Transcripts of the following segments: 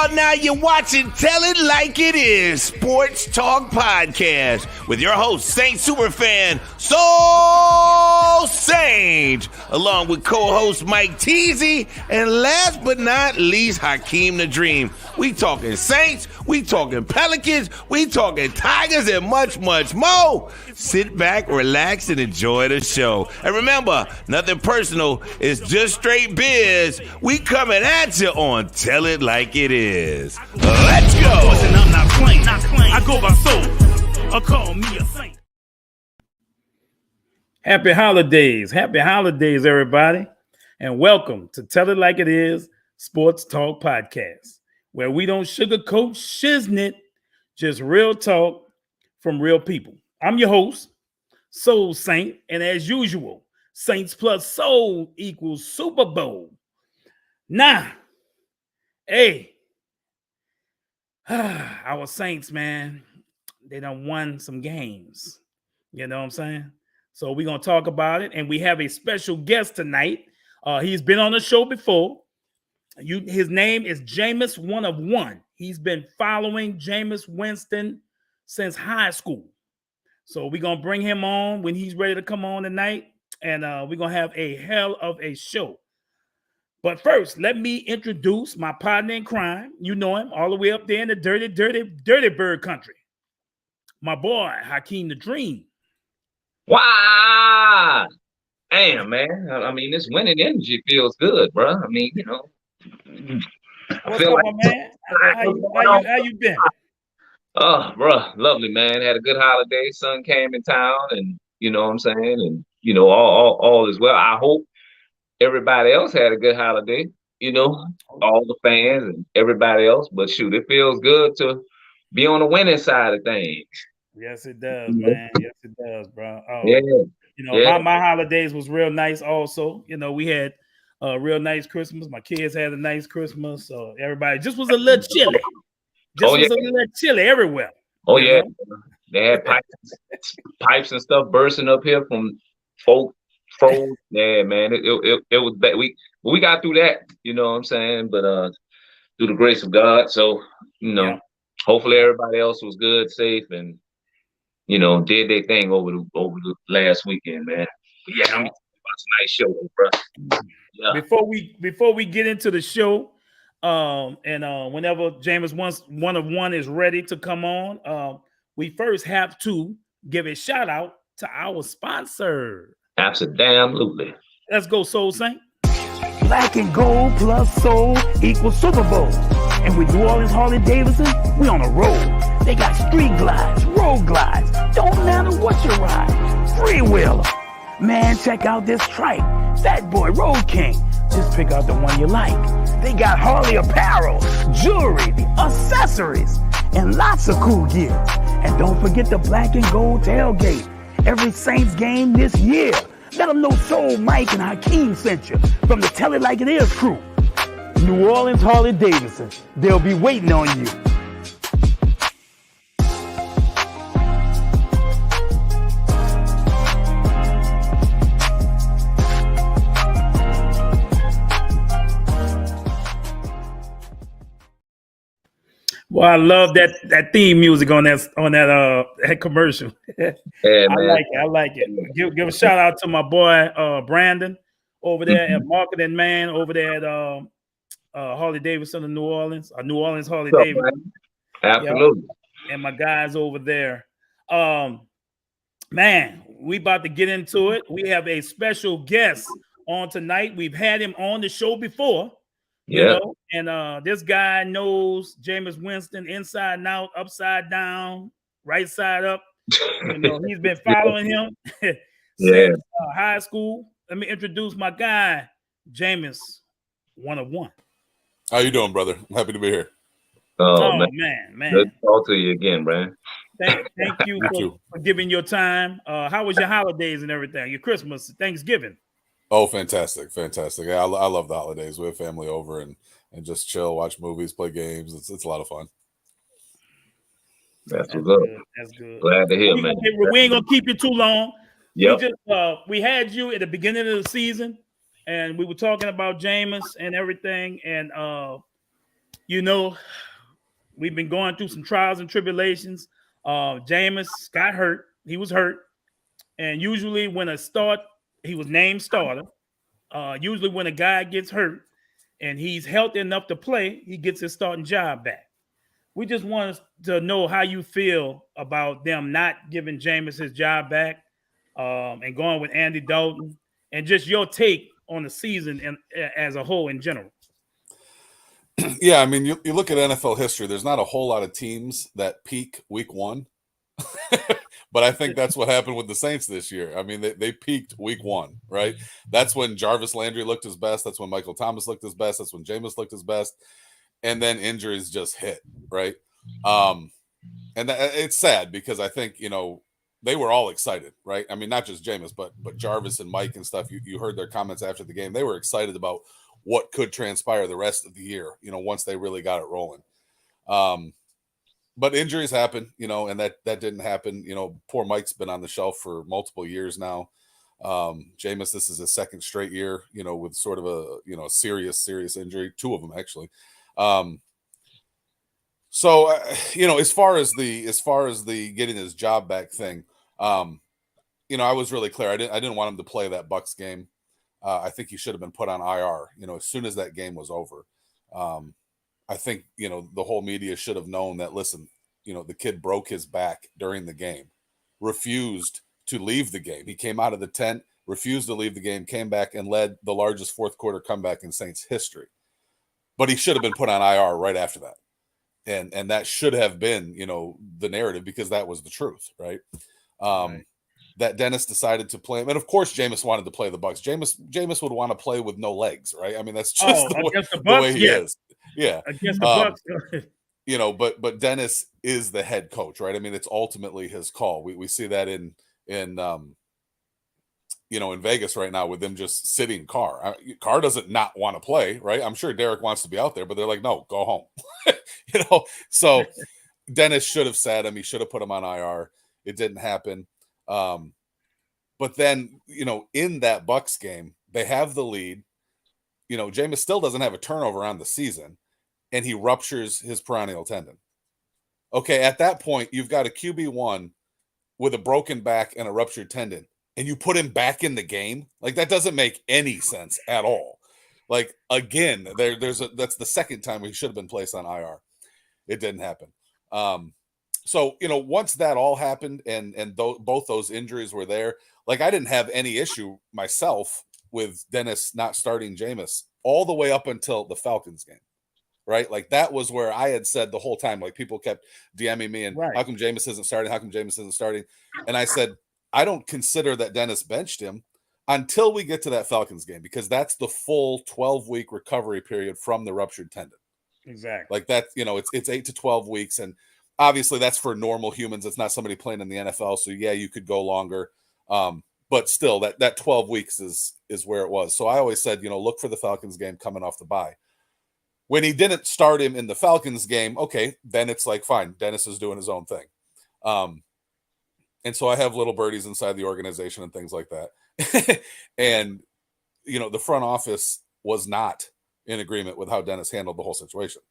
y'all. Now you're watching Tell It Like It Is, Sports Talk Podcast with your host, Saint Superfan, Soul Sage, along with co-host Mike Teasy, and last but not least, Hakeem the Dream. We talking Saints, we talking Pelicans, we talking Tigers, and much, much more. Sit back, relax, and enjoy the show. And remember, nothing personal, it's just straight biz. We coming at you on Tell It Like It Is. Let's go. I'm not playing. I go by soul. Or call me a saint. Happy holidays, everybody, and welcome to Tell It Like It Is, Sports Talk Podcast, where we don't sugarcoat shiznit, just real talk from real people. I'm your host, Soul Saint, and as usual, Saints plus Soul equals Super Bowl. Nah, hey, our Saints, man, they done won some games. You know what I'm saying? So we're going to talk about it, and we have a special guest tonight. He's been on the show before. His name is Jameis, one of one. He's been following Jameis Winston since high school. So we're going to bring him on when he's ready to come on tonight, and we're going to have a hell of a show. But first, let me introduce my partner in crime. You know him all the way up there in the dirty bird country. My boy, Hakeem the Dream. Wow. Damn, man. I mean, this winning energy feels good, bro. I mean, you know. What's up, my man? How you been? Oh, bro, lovely, man. Had a good holiday. Son came in town, and you know what I'm saying, and you know, all is well. I hope everybody else had a good holiday. You know, all the fans and everybody else. But shoot, it feels good to be on the winning side of things. Yes, it does, man. Yes, it does, bro. Yeah. You know, my holidays was real nice. Also, you know, we had a real nice Christmas. My kids had a nice Christmas. So everybody just was a little chilly. A little chilly everywhere. Oh yeah, they had pipes and stuff bursting up here from folk. Yeah, man, it was bad. We got through that, you know what I'm saying. But through the grace of God, so you know, hopefully everybody else was good, safe, and you know, did their thing over the last weekend, man. But yeah, I'm about a nice show, bro. Yeah. Before we get into the show. Whenever Jameis one of one is ready to come on, we first have to give a shout out to our sponsor. Absolutely. Let's go, Soul Saint. Black and gold plus soul equals Super Bowl. And with New Orleans Harley-Davidson, we on a roll. They got street glides, road glides. Don't matter what you ride. Freewheeler. Man, check out this trike. Fat Boy Road King. Just pick out the one you like. They got Harley apparel, jewelry, accessories, and lots of cool gear. And don't forget the black and gold tailgate. Every Saints game this year. Let them know Soul Mike and Hakeem sent you from the Tell It Like It Is crew. New Orleans Harley-Davidson. They'll be waiting on you. Well, I love that theme music on that commercial. Yeah, man. I like it. Give a shout out to my boy Brandon over there at Marketing Man over there at Harley Davidson in New Orleans, New Orleans Harley Davidson. Absolutely. And my guys over there. Man, we about to get into it. We have a special guest on tonight. We've had him on the show before. You know, and this guy knows Jameis Winston inside and out, upside down, right side up. You know, he's been following him since high school. Let me introduce my guy, Jameis, one of one. How you doing, brother? I'm happy to be here. Oh man. Good to talk to you again, man. Thank you for giving your time. How was your holidays and everything? Your Christmas, Thanksgiving? Oh, fantastic. Yeah, I love the holidays. We have family over and just chill, watch movies, play games. It's a lot of fun. That's good. That's good. Glad to hear, man. We ain't gonna keep you too long. Yep. We had you at the beginning of the season, and we were talking about Jameis and everything, and you know, we've been going through some trials and tribulations. Jameis got hurt. He was hurt. And usually when he was named starter. Usually when a guy gets hurt and he's healthy enough to play, he gets his starting job back. We just want to know how you feel about them not giving Jameis his job back and going with Andy Dalton, and just your take on the season and as a whole in general. Yeah, I mean, you look at NFL history, there's not a whole lot of teams that peak week one. But I think that's what happened with the Saints this year. I mean, they peaked week one, right? That's when Jarvis Landry looked his best. That's when Michael Thomas looked his best. That's when Jameis looked his best. And then injuries just hit, right? And it's sad because I think, they were all excited, right? I mean, not just Jameis, but Jarvis and Mike and stuff. You heard their comments after the game. They were excited about what could transpire the rest of the year, once they really got it rolling. But injuries happen, and that didn't happen. Poor Mike's been on the shelf for multiple years now. Jameis, this is his second straight year, with sort of a, serious injury, two of them actually. So, as far as the getting his job back thing, I was really clear. I didn't want him to play that Bucs game. I think he should have been put on IR, as soon as that game was over. I think, the whole media should have known that, listen, the kid broke his back during the game, refused to leave the game. He came out of the tent, refused to leave the game, came back and led the largest fourth quarter comeback in Saints history. But he should have been put on IR right after that. And that should have been, the narrative, because that was the truth, right? Right. That Dennis decided to play him. And of course, Jameis wanted to play the Bucs. Jameis would want to play with no legs, right? I mean, that's just the way he is. Yeah. Against the Bucs. But Dennis is the head coach, right? I mean, it's ultimately his call. We see that in Vegas right now with them just sitting Carr. Carr doesn't not want to play, right? I'm sure Derek wants to be out there, but they're like, no, go home. So Dennis should have sat him. He should have put him on IR. It didn't happen. But then, in that Bucs game, they have the lead. Jameis still doesn't have a turnover on the season, and he ruptures his peroneal tendon. Okay, at that point, you've got a QB1 with a broken back and a ruptured tendon, and you put him back in the game? Like, that doesn't make any sense at all. Like, again, that's the second time he should have been placed on IR. It didn't happen. So, once that all happened and both those injuries were there, like, I didn't have any issue myself with Dennis not starting Jameis all the way up until the Falcons game, right? Like, that was where I had said the whole time, like, people kept DMing me and right. How come Jameis isn't starting? How come Jameis isn't starting? And I said, I don't consider that Dennis benched him until we get to that Falcons game, because that's the full 12-week recovery period from the ruptured tendon. Exactly. Like that, it's 8 to 12 weeks. And obviously that's for normal humans. It's not somebody playing in the NFL. So yeah, you could go longer. But still that 12 weeks is where it was. So I always said, look for the Falcons game coming off the bye. When he didn't start him in the Falcons game, okay, then it's like, fine, Dennis is doing his own thing. And so I have little birdies inside the organization and things like that. And, the front office was not in agreement with how Dennis handled the whole situation.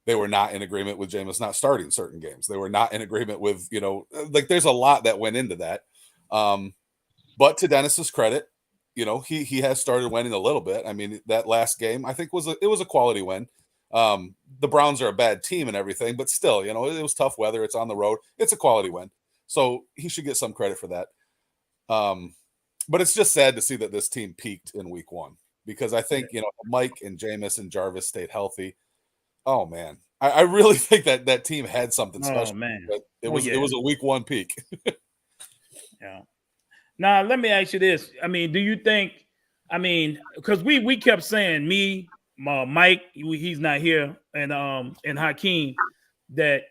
They were not in agreement with Jameis not starting certain games. They were not in agreement with, there's a lot that went into that. But to Dennis's credit, he has started winning a little bit. I mean, that last game, I think it was a quality win. The Browns are a bad team and everything, but still, it was tough weather. It's on the road. It's a quality win. So he should get some credit for that. But it's just sad to see that this team peaked in week one, because I think, Mike and Jameis and Jarvis stayed healthy. Oh man. I really think that team had something special. Oh man. It was a week one peak. Yeah. Now, let me ask you this. I mean, do you think, because we kept saying, me, Mike, he's not here, and Hakeem, that,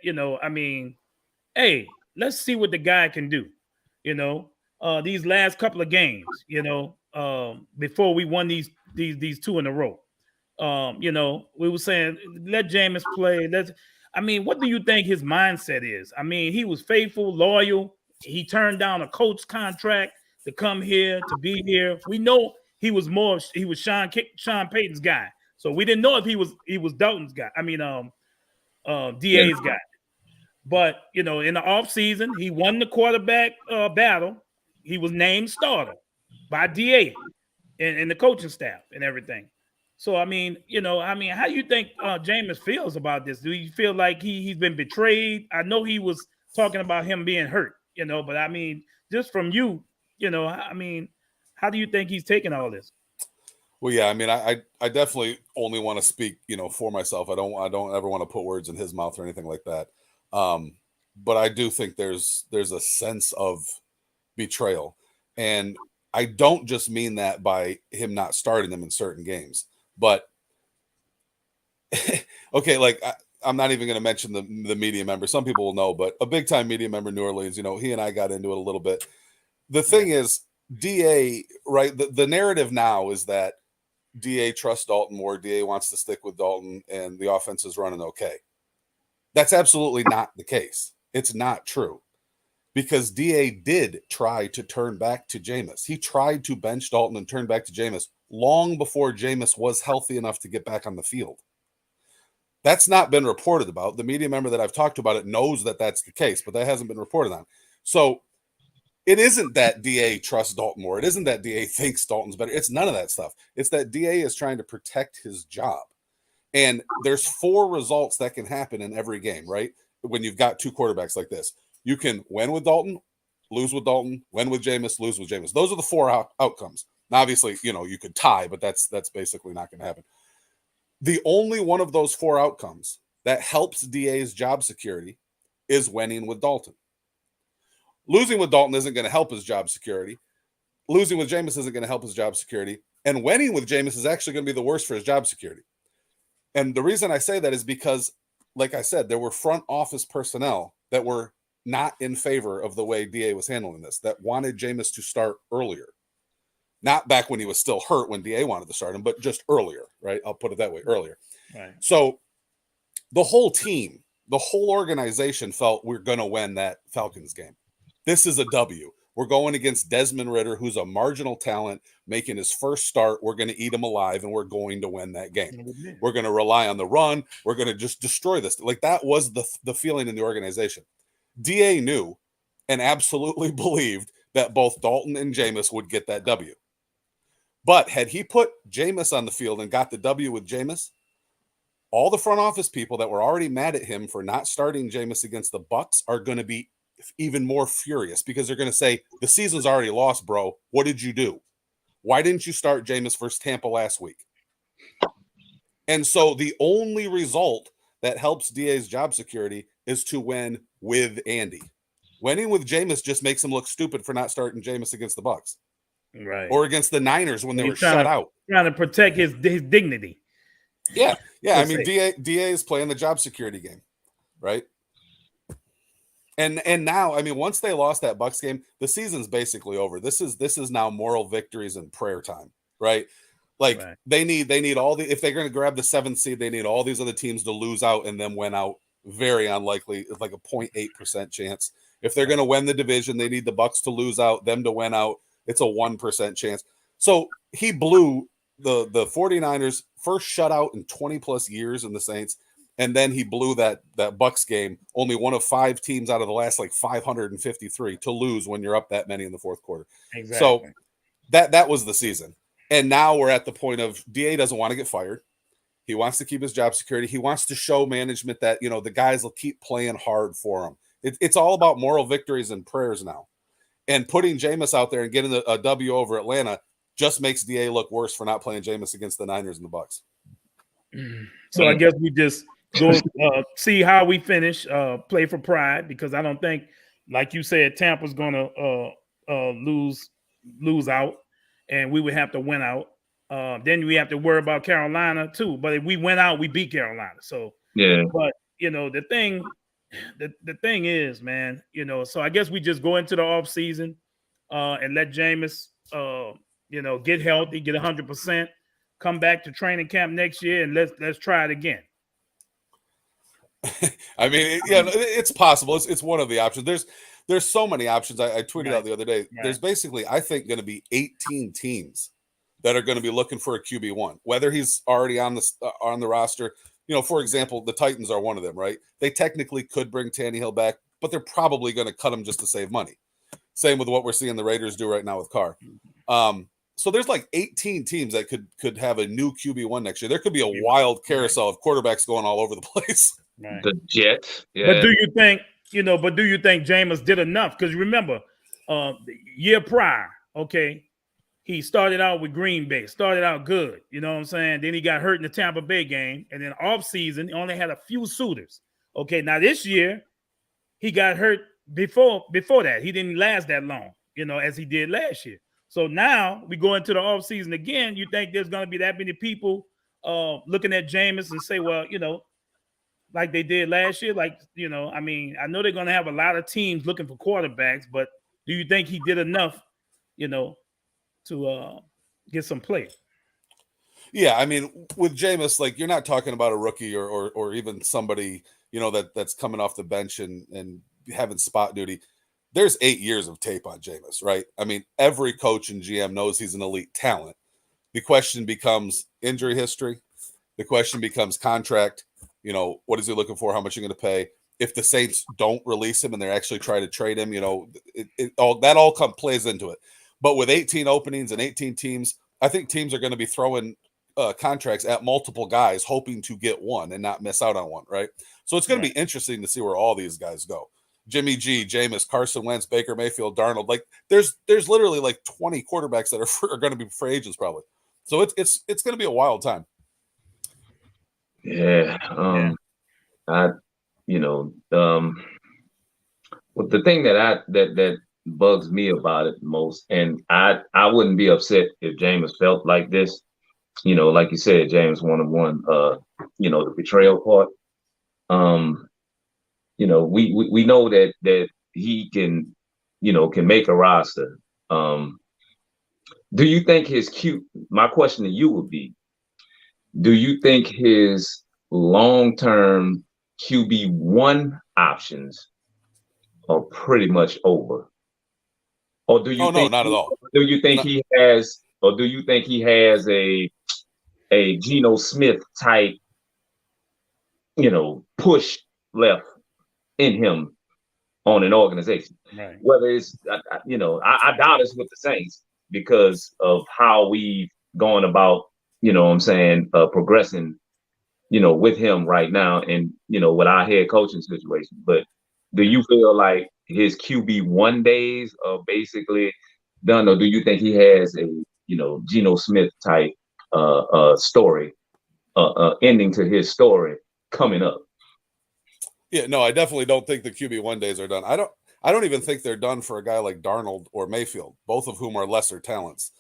hey, let's see what the guy can do, these last couple of games, before we won these two in a row. We were saying, let Jameis play. What do you think his mindset is? He was faithful, loyal. He turned down a coach contract to come here, to be here. We know he was Sean Payton's guy. So we didn't know if he was Dalton's guy. I mean, DA's guy. But in the offseason, he won the quarterback battle. He was named starter by DA and the coaching staff and everything. So how do you think Jameis feels about this? Do you feel like he's been betrayed? I know he was talking about him being hurt, but I mean, just from you, how do you think he's taking all this? Well, yeah, I mean, I definitely only want to speak, for myself. I don't ever want to put words in his mouth or anything like that. But I do think there's a sense of betrayal, and I don't just mean that by him not starting them in certain games, but okay, like I'm not even going to mention the media member. Some people will know, but a big time media member in New Orleans, he and I got into it a little bit. The thing is, DA, right? The narrative now is that DA trusts Dalton more. DA wants to stick with Dalton, and the offense is running okay. That's absolutely not the case. It's not true, because DA did try to turn back to Jameis. He tried to bench Dalton and turn back to Jameis long before Jameis was healthy enough to get back on the field. That's not been reported about. The media member that I've talked to about it knows that that's the case, but that hasn't been reported on. So it isn't that DA trusts Dalton more. It isn't that DA thinks Dalton's better. It's none of that stuff. It's that DA is trying to protect his job. And there's 4 results that can happen in every game, right? When you've got 2 quarterbacks like this. You can win with Dalton, lose with Dalton, win with Jameis, lose with Jameis. Those are the 4 outcomes. Now, obviously, you could tie, but that's basically not going to happen. The only one of those 4 outcomes that helps DA's job security is winning with Dalton. Losing with Dalton isn't going to help his job security. Losing with Jameis isn't going to help his job security. And winning with Jameis is actually going to be the worst for his job security. And the reason I say that is because, like I said, there were front office personnel that were not in favor of the way DA was handling this, that wanted Jameis to start earlier. Not back when he was still hurt when DA wanted to start him, but just earlier, right? I'll put it that way, earlier. Right. So the whole team, the whole organization felt we're going to win that Falcons game. This is a W. We're going against Desmond Ridder, who's a marginal talent, making his first start. We're going to eat him alive, and we're going to win that game. We're going to rely on the run. We're going to just destroy this. Like, that was the feeling in the organization. DA knew and absolutely believed that both Dalton and Jameis would get that W. But had he put Jameis on the field and got the W with Jameis, all the front office people that were already mad at him for not starting Jameis against the Bucs are going to be even more furious, because they're going to say, the season's already lost, bro. What did you do? Why didn't you start Jameis versus Tampa last week? And so the only result that helps DA's job security is to win with Andy. Winning with Jameis just makes him look stupid for not starting Jameis against the Bucs. Right. Or against the Niners when they were shut out. Trying to protect his dignity. Yeah. I mean, DA is playing the job security game, right? And now, I mean, once they lost that Bucs game, the season's basically over. This is now moral victories and prayer time, right? Like, right. They need all the, if they're going to grab the 7th seed, they need all these other teams to lose out and then win out. Very unlikely. It's like a 0.8% chance. If they're going to win the division, they need the Bucs to lose out, them to win out. It's a 1% chance. So he blew the 49ers first shutout in 20 plus years in the Saints. And then he blew that Bucs game, only one of 5 teams out of the last like 553 to lose when you're up that many in the fourth quarter. Exactly. So that was the season. And now we're at the point of DA doesn't want to get fired. He wants to keep his job security. He wants to show management that, the guys will keep playing hard for him. It's all about moral victories and prayers now. And putting Jameis out there and getting a W over Atlanta just makes DA look worse for not playing Jameis against the Niners and the Bucs. So I guess we just go see how we finish, play for pride, because I don't think, like you said, Tampa's going to lose out, and we would have to win out. Then we have to worry about Carolina too. But if we went out, we beat Carolina. So yeah. But the thing is, man, so I guess we just go into the off season and let Jameis get healthy, get 100%, come back to training camp next year, and let's try it again. I mean, it's possible. It's one of the options. There's so many options. I tweeted out the other day. Right. There's basically, I think, going to be 18 teams that are going to be looking for a QB1, whether he's already on the roster. You know, for example, the Titans are one of them, right? They technically could bring Tannehill back, but they're probably going to cut him just to save money. Same with what we're seeing the Raiders do right now with Carr. So there's like 18 teams that could have a new QB1 next year. There could be a wild carousel of quarterbacks going all over the place. Right. The Jets. Yeah. But do you think, Jameis did enough? Because remember, the year prior, okay, he started out with Green Bay, started out good. You know what I'm saying? Then he got hurt in the Tampa Bay game. And then off season, he only had a few suitors. Okay, now this year, he got hurt before that. He didn't last that long, as he did last year. So now we go into the off season again. You think there's going to be that many people looking at Jameis and say, well, like they did last year? Like, I mean, I know they're going to have a lot of teams looking for quarterbacks, but do you think he did enough, to get some play? Yeah, I mean, with Jameis, like, you're not talking about a rookie or even somebody, that's coming off the bench and having spot duty. There's 8 years of tape on Jameis, right? I mean, every coach and GM knows he's an elite talent. The question becomes injury history. The question becomes contract. What is he looking for? How much are you going to pay? If the Saints don't release him and they're actually trying to trade him, that all plays into it. But with 18 openings and 18 teams, I think teams are going to be throwing contracts at multiple guys, hoping to get one and not miss out on one, right? So it's going to be interesting to see where all these guys go. Jimmy G, Jameis, Carson Wentz, Baker Mayfield, Darnold. Like there's literally like 20 quarterbacks that are going to be free agents probably. So it's going to be a wild time. Yeah. Well, the thing that bugs me about it most, and I wouldn't be upset if Jameis felt like this. Like you said, James 1-on-1. The betrayal part. We know that he can make a roster. Do you think my question to you would be, do you think his long-term QB1 options are pretty much over? Or do you think no, not at all. Do you think he has a Geno Smith type, push left in him on an organization? Right. Whether it's, I doubt it's with the Saints because of how we've gone about, progressing, with him right now and, with our head coaching situation. But do you feel like his QB1 days are basically done, or do you think he has a, Geno Smith type story, ending to his story coming up? Yeah, no, I definitely don't think the QB1 days are done. I don't even think they're done for a guy like Darnold or Mayfield, both of whom are lesser talents.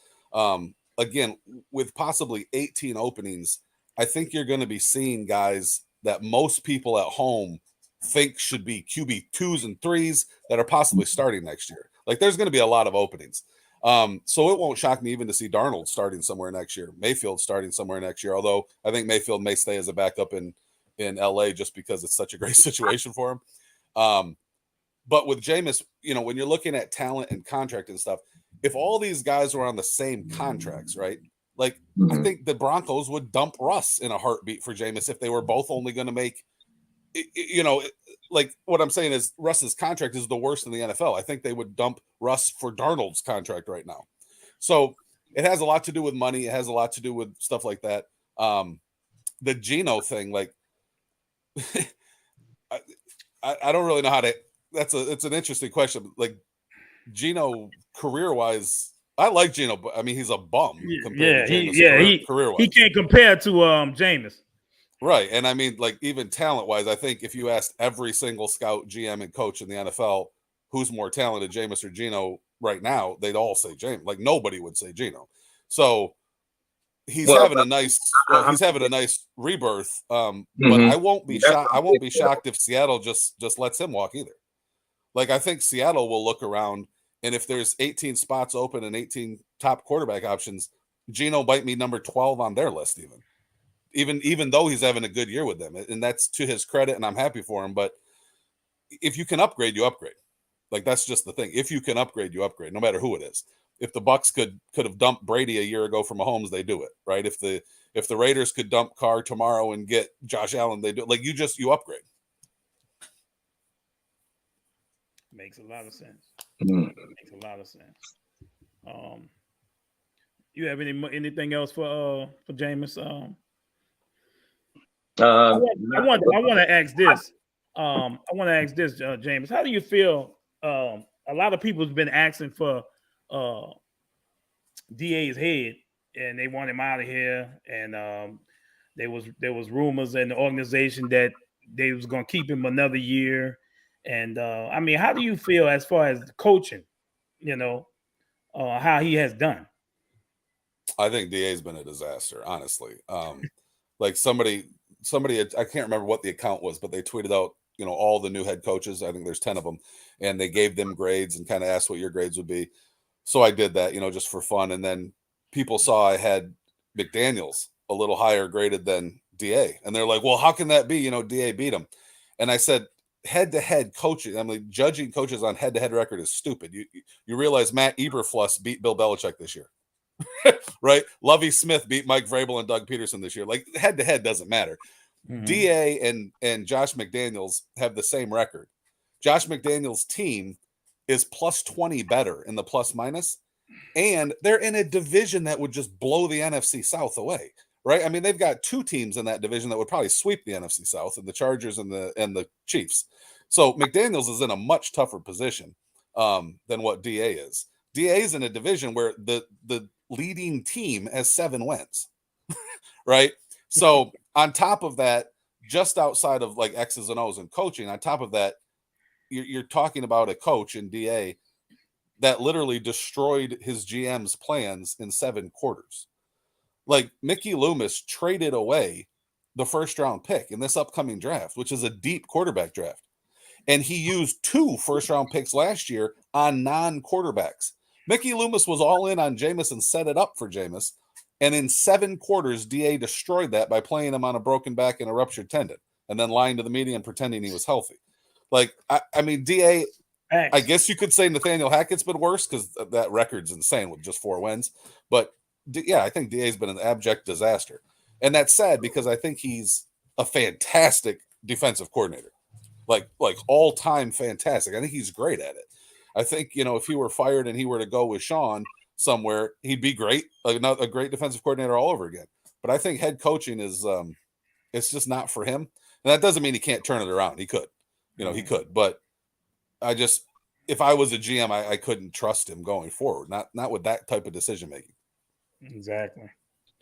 Again, with possibly 18 openings, I think you're going to be seeing guys that most people at home think should be QB2s and 3s that are possibly starting next year. Like there's going to be a lot of openings. So it won't shock me even to see Darnold starting somewhere next year, Mayfield starting somewhere next year, although I think Mayfield may stay as a backup in LA just because it's such a great situation for him. But with Jameis, when you're looking at talent and contract and stuff, if all these guys were on the same contracts, right? Like I think the Broncos would dump Russ in a heartbeat for Jameis if they were both only going to make, like what I'm saying is Russ's contract is the worst in the NFL. I think they would dump Russ for Darnold's contract right now. So it has a lot to do with money. It has a lot to do with stuff like that. The Geno thing, like, I don't really know how to. It's an interesting question. Like Geno, career wise, I like Geno, but I mean he's a bum compared to Jameis. Career wise, he can't compare to Jameis. Right, and I mean like even talent wise, I think if you asked every single scout, GM, and coach in the NFL who's more talented, Jameis or Geno right now, they'd all say Jameis. Like nobody would say Geno. So he's having a nice rebirth. But I won't be shocked. I won't be shocked if Seattle just lets him walk either. Like I think Seattle will look around, and if there's 18 spots open and 18 top quarterback options, Geno might be number 12 on their list even though he's having a good year with them, and that's to his credit, and I'm happy for him. But if you can upgrade, you upgrade. Like that's just the thing. If you can upgrade, you upgrade, no matter who it is. if the Bucks could have dumped Brady a year ago from Mahomes, they do it, right? If the Raiders could dump Carr tomorrow and get Josh Allen, they do it. Like you upgrade. Makes a lot of sense. Mm. Makes a lot of sense. You have anything else for Jameis? I want to ask this. Jameis. How do you feel? A lot of people have been asking for DA's head, and they want him out of here. And there was rumors in the organization that they was going to keep him another year. And I mean, how do you feel as far as coaching? You know, how he has done. I think DA's been a disaster, honestly. Like somebody, I can't remember what the account was, but they tweeted out, all the new head coaches. I think there's 10 of them, and they gave them grades and kind of asked what your grades would be. So I did that, just for fun. And then people saw I had McDaniels a little higher graded than DA, and they're like, "Well, how can that be? DA beat him." And I said, head-to-head coaching. I mean, judging coaches on head-to-head record is stupid. You realize Matt Eberfluss beat Bill Belichick this year. Right? Lovie Smith beat Mike Vrabel and Doug Peterson this year. Like, head-to-head doesn't matter. Mm-hmm. DA and Josh McDaniels have the same record. Josh McDaniels' team is plus 20 better in the plus minus, and they're in a division that would just blow the NFC South away. Right? I mean, they've got two teams in that division that would probably sweep the NFC South, and the Chargers and the Chiefs. So McDaniels is in a much tougher position than what DA is. DA is in a division where the leading team has 7 wins. Right? So on top of that, just outside of like X's and O's and coaching, on top of that, you're talking about a coach in DA that literally destroyed his GM's plans in 7 quarters. Like, Mickey Loomis traded away the first-round pick in this upcoming draft, which is a deep quarterback draft. And he used 2 first-round picks last year on non-quarterbacks. Mickey Loomis was all in on Jameis and set it up for Jameis. And in 7 quarters, DA destroyed that by playing him on a broken back and a ruptured tendon, and then lying to the media and pretending he was healthy. Like, I mean, DA, thanks. I guess you could say Nathaniel Hackett's been worse because that record's insane with just 4 wins. But yeah, I think DA's been an abject disaster. And that's sad because I think he's a fantastic defensive coordinator. Like all-time fantastic. I think he's great at it. I think, if he were fired and he were to go with Sean somewhere, he'd be great. Like a great defensive coordinator all over again. But I think head coaching is it's just not for him. And that doesn't mean he can't turn it around. He could. He could. But if I was a GM, I couldn't trust him going forward. Not with that type of decision making. Exactly.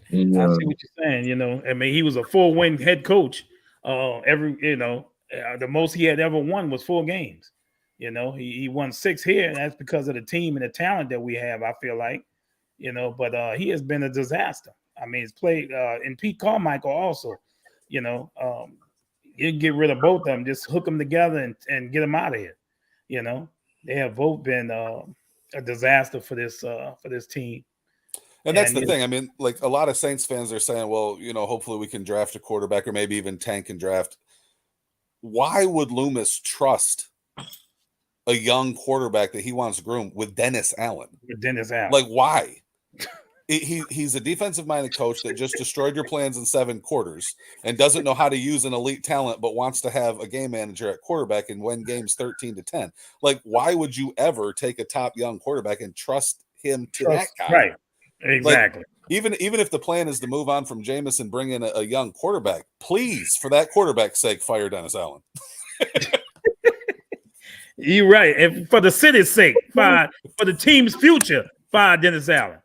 Yeah. I see what you're saying. I mean, he was a 4-win head coach. The most he had ever won was 4 games. He won 6 here, and that's because of the team and the talent that we have. I feel like, but he has been a disaster. I mean, he's played in Pete Carmichael also. You can get rid of both of them, just hook them together and get them out of here. They have both been a disaster for this team. And that's the thing. I mean, like, a lot of Saints fans are saying, well, hopefully we can draft a quarterback or maybe even tank and draft. Why would Loomis trust a young quarterback that he wants groomed with Dennis Allen? Like, why? He's a defensive-minded coach that just destroyed your plans in 7 quarters and doesn't know how to use an elite talent, but wants to have a game manager at quarterback and win games 13-10. Like, why would you ever take a top young quarterback and trust him to that guy? Right. Exactly. Like, even if the plan is to move on from Jameis and bring in a young quarterback, please, for that quarterback's sake, fire Dennis Allen. You're right. And for the city's sake, for the team's future, fire Dennis Allen.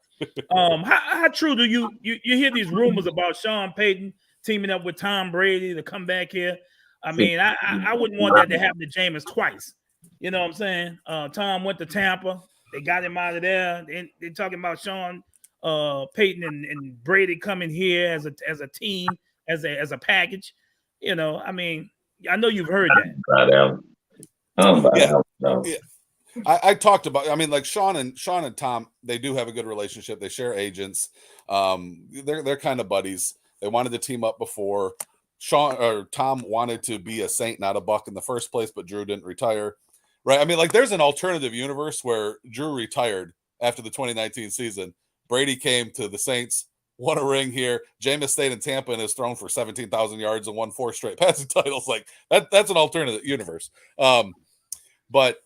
How true do you hear these rumors about Sean Payton teaming up with Tom Brady to come back here? I mean, I wouldn't want that to happen to Jameis twice. You know what I'm saying? Tom went to Tampa. They got him out of there. They're talking about Sean Payton and Brady coming here as a team, as a package. I mean, I know you've heard that. Yeah. I talked about. I mean, like Sean and Tom, they do have a good relationship. They share agents. They're kind of buddies. They wanted to team up before. Tom wanted to be a Saint, not a Buck in the first place, but Drew didn't retire. Right? I mean, like, there's an alternative universe where Drew retired after the 2019 season. Brady came to the Saints, won a ring here. Jameis stayed in Tampa and has thrown for 17,000 yards and won 4 straight passing titles. Like that's an alternate universe. But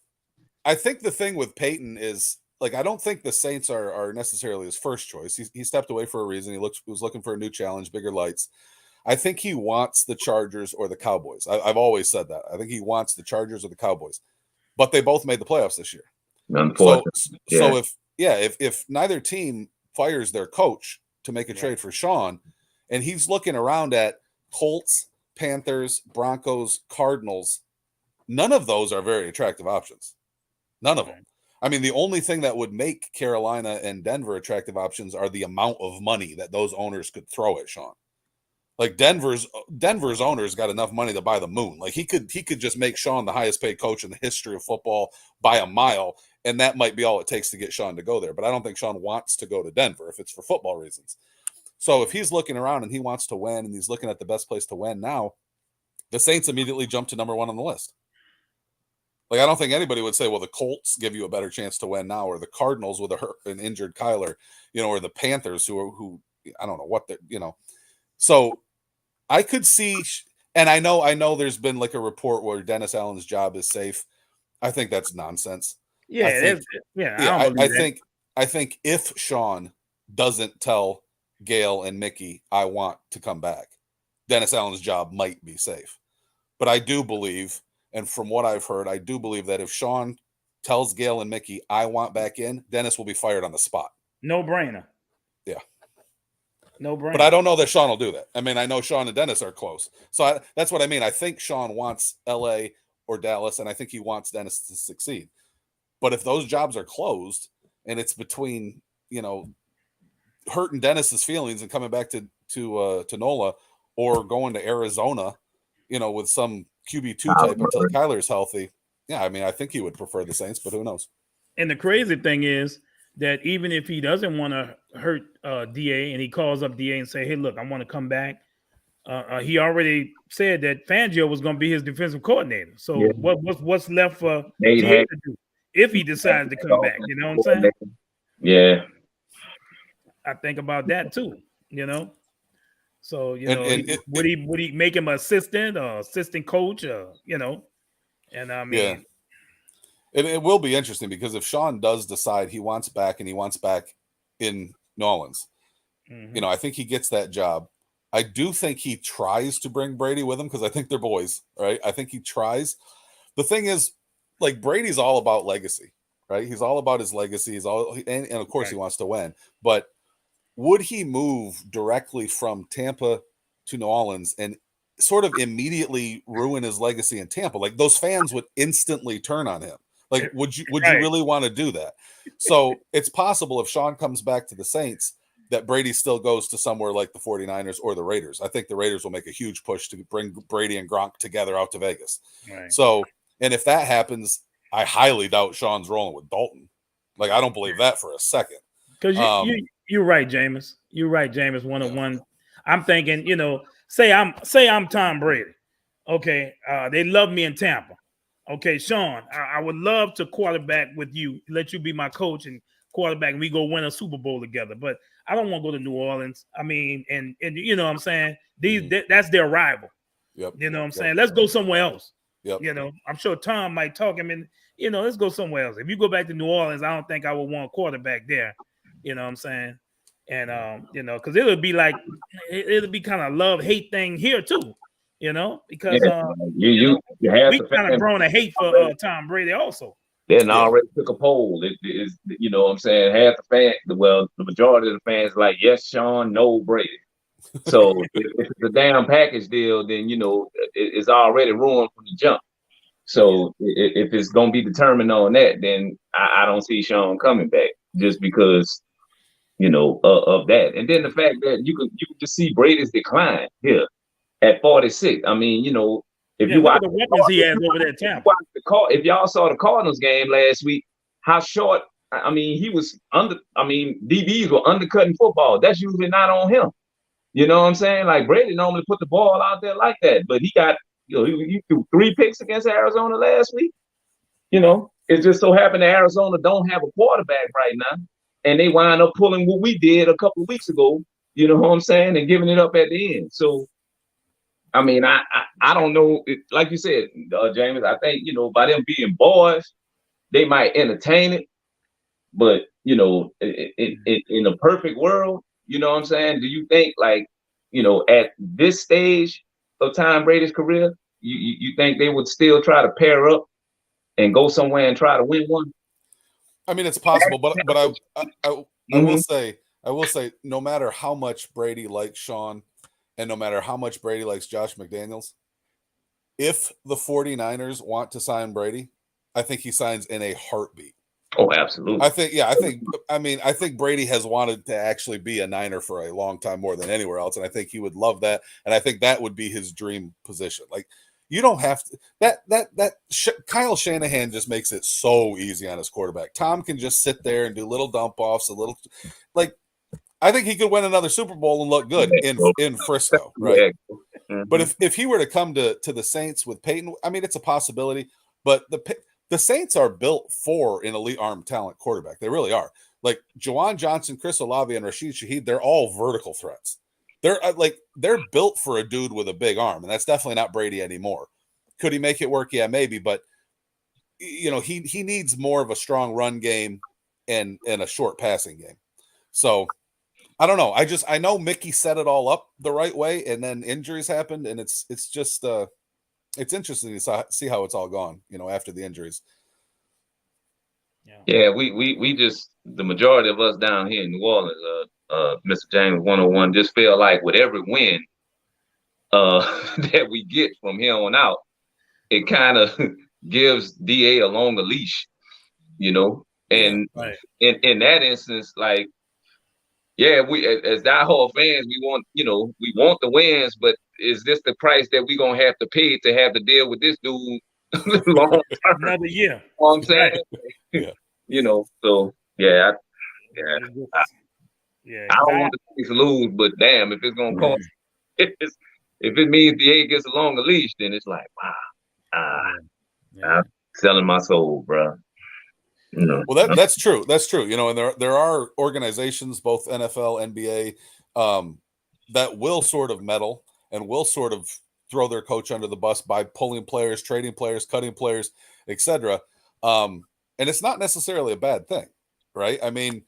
I think the thing with Peyton is, like, I don't think the Saints are necessarily his first choice. He stepped away for a reason. He was looking for a new challenge, bigger lights. I think he wants the Chargers or the Cowboys. I've always said that. I think he wants the Chargers or the Cowboys. But they both made the playoffs this year. So if neither team fires their coach to make a trade for Sean, and he's looking around at Colts, Panthers, Broncos, Cardinals, none of those are very attractive options. None of them. I mean, the only thing that would make Carolina and Denver attractive options are the amount of money that those owners could throw at Sean. Like Denver's owners got enough money to buy the moon. Like he could just make Sean the highest paid coach in the history of football by a mile, and that might be all it takes to get Sean to go there. But I don't think Sean wants to go to Denver if it's for football reasons. So if he's looking around and he wants to win and he's looking at the best place to win now, the Saints immediately jump to number 1 on the list. Like, I don't think anybody would say, well, the Colts give you a better chance to win now, or the Cardinals with an injured Kyler, or the Panthers who I don't know what they're, So I could see, and I know there's been like a report where Dennis Allen's job is safe. I think that's nonsense. I think if Sean doesn't tell Gail and Mickey, I want to come back, Dennis Allen's job might be safe. But I do believe, and from what I've heard, I do believe that if Sean tells Gail and Mickey, I want back in, Dennis will be fired on the spot. No brainer. Yeah. No brainer. But I don't know that Sean will do that. I mean, I know Sean and Dennis are close. So that's what I mean. I think Sean wants LA or Dallas, and I think he wants Dennis to succeed. But if those jobs are closed and it's between, hurting Dennis's feelings and coming back to NOLA, or going to Arizona, with some QB2 type until Kyler's healthy. Yeah, I mean, I think he would prefer the Saints, but who knows? And the crazy thing is that even if he doesn't want to hurt DA and he calls up DA and say, hey, look, I want to come back. He already said that Fangio was going to be his defensive coordinator. So what's left for DA to do if he decides to come back? You know what I'm saying? Yeah. I think about that too, So, would he make him assistant or assistant coach, and I mean. Yeah. It will be interesting because if Sean does decide he wants back and he wants back in New Orleans, I think he gets that job. I do think he tries to bring Brady with him because I think they're boys, right? I think he tries. The thing is, like, Brady's all about legacy, right? He's all about his legacy. And of course he wants to win. But would he move directly from Tampa to New Orleans and sort of immediately ruin his legacy in Tampa? Like, those fans would instantly turn on him. Like, would you really want to do that? So it's possible if Sean comes back to the Saints that Brady still goes to somewhere like the 49ers or the Raiders. I think the Raiders will make a huge push to bring Brady and Gronk together out to Vegas. Right. So, and if that happens, I highly doubt Sean's rolling with Dalton. Like, I don't believe that for a second. Because you're right, Jameis. You're right, Jameis. 101. I'm thinking, say I'm Tom Brady. Okay, they love me in Tampa. Okay, Sean, I would love to quarterback with you, let you be my coach and quarterback, and we go win a Super Bowl together. But I don't want to go to New Orleans. I mean, and you know what I'm saying? That's their rival. Yep. You know what I'm saying? Let's go somewhere else. Yep. I'm sure Tom might talk him in, let's go somewhere else. If you go back to New Orleans, I don't think I would want a quarterback there. You know what I'm saying? And, because it'll be kind of love-hate thing here too. Because you have we kind of grown a hate for Tom Brady also. Then already took a poll. It is, what I'm saying, half the majority of the fans like, yes, Sean, no, Brady. So if it's a damn package deal, then it's already ruined from the jump. So if it's gonna be determined on that, then I don't see Sean coming back just because of that. And then the fact that you can just see Brady's decline here at 46. I mean, if you watch the weapons he has over there, Tampa. If y'all saw the Cardinals game last week, how short. I mean, he was under. I mean, DBs were undercutting football. That's usually not on him. You know what I'm saying? Like, Brady normally put the ball out there like that, but he got, he threw 3 picks against Arizona last week. It just so happened that Arizona don't have a quarterback right now, and they wind up pulling what we did a couple of weeks ago. You know what I'm saying, and giving it up at the end. So, I mean, I don't know. Like you said, James, I think by them being boys, they might entertain it. But in a perfect world, you know what I'm saying? Do you think at this stage of Tom Brady's career, you think they would still try to pair up and go somewhere and try to win one? I mean, it's possible, but I will say, no matter how much Brady likes Sean, and no matter how much Brady likes Josh McDaniels, if the 49ers want to sign Brady, I think he signs in a heartbeat. Oh, absolutely. I think Brady has wanted to actually be a Niner for a long time, more than anywhere else, and I think he would love that, and I think that would be his dream position. Like, you don't have to. Kyle Shanahan just makes it so easy on his quarterback. Tom can just sit there and do little dump offs, I think he could win another Super Bowl and look good in Frisco, right? Yeah. Mm-hmm. But if he were to come to the Saints with Peyton, I mean, it's a possibility. But the Saints are built for an elite arm talent quarterback. They really are. Like Juwan Johnson, Chris Olave, and Rashid Shaheed, they're all vertical threats. They're built for a dude with a big arm, and that's definitely not Brady anymore. Could he make it work? Yeah, maybe. But he needs more of a strong run game and a short passing game. So I don't know. I know Mickey set it all up the right way, and then injuries happened, and it's just it's interesting to see how it's all gone, after the injuries. Yeah, we just, the majority of us down here in New Orleans, Mr. James 101, just feel like with every win that we get from here on out, it kind of gives DA a longer leash, and right. in that instance, like, yeah, we as diehard fans, we want the wins, but is this the price that we're gonna have to pay to have to deal with this dude long term? Another year. You know what I'm saying? Yeah. So yeah. Yeah, I don't want the Saints to lose, but damn, if it's gonna cost, if it means DA gets a longer leash, then it's like, wow, I'm selling my soul, bro. Well, that's true. That's true. And there are organizations, both NFL, NBA, that will sort of meddle and will sort of throw their coach under the bus by pulling players, trading players, cutting players, etc. And it's not necessarily a bad thing, right? I mean,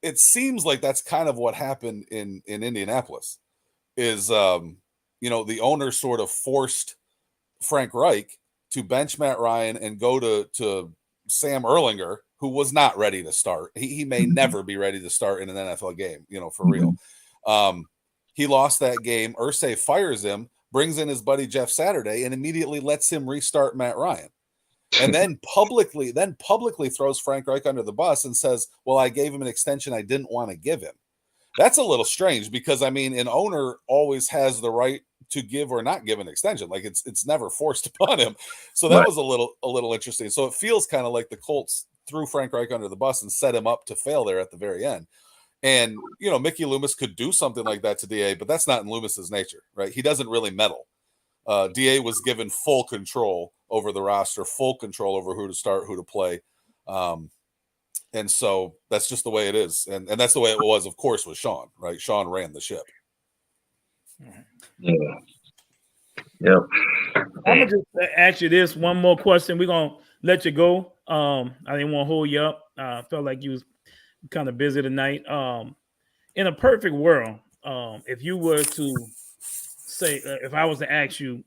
it seems like that's kind of what happened in Indianapolis. Is the owner sort of forced Frank Reich to bench Matt Ryan and go to Sam Erlinger, who was not ready to start. He may never be ready to start in an NFL game, for real. He lost that game. Irsay fires him, brings in his buddy Jeff Saturday, and immediately lets him restart Matt Ryan. And then publicly throws Frank Reich under the bus and says, well, I gave him an extension I didn't want to give him. That's a little strange because, I mean, an owner always has the right to give or not give an extension. Like it's never forced upon him. So that was a little interesting. So it feels kind of like the Colts threw Frank Reich under the bus and set him up to fail there at the very end. And, Mickey Loomis could do something like that to DA, but that's not in Loomis's nature, right? He doesn't really meddle. DA was given full control over the roster, full control over who to start, who to play. And so that's just the way it is. And that's the way it was, of course, with Sean, right? Sean ran the ship. Yeah. Yep. I'm gonna just ask you this one more question. We're gonna let you go. I didn't want to hold you up. I felt like you was kind of busy tonight. In a perfect world, if you were to say, if I was to ask you,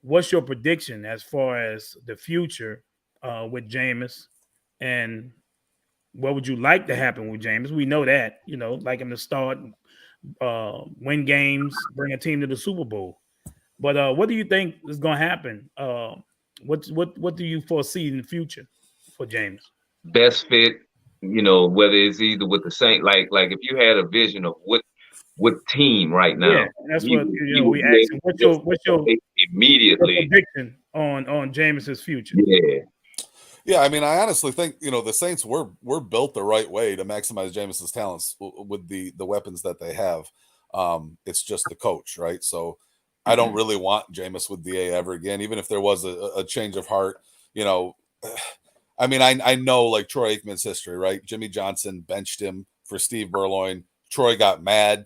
what's your prediction as far as the future with Jameis, and what would you like to happen with Jameis? We know that, like him to start, win games, bring a team to the Super Bowl. But what do you think is going to happen? What do you foresee in the future for Jameis? Best fit, whether it's either with the Saints, like if you had a vision of what team right now. Yeah, that's what we asking. What's your immediately prediction on Jameis's future? Yeah, I mean, I honestly think the Saints were built the right way to maximize Jameis's talents with the weapons that they have. It's just the coach, right? So I don't really want Jameis with DA ever again, even if there was a change of heart. I mean, I know like Troy Aikman's history, right? Jimmy Johnson benched him for Steve Burloin. Troy got mad.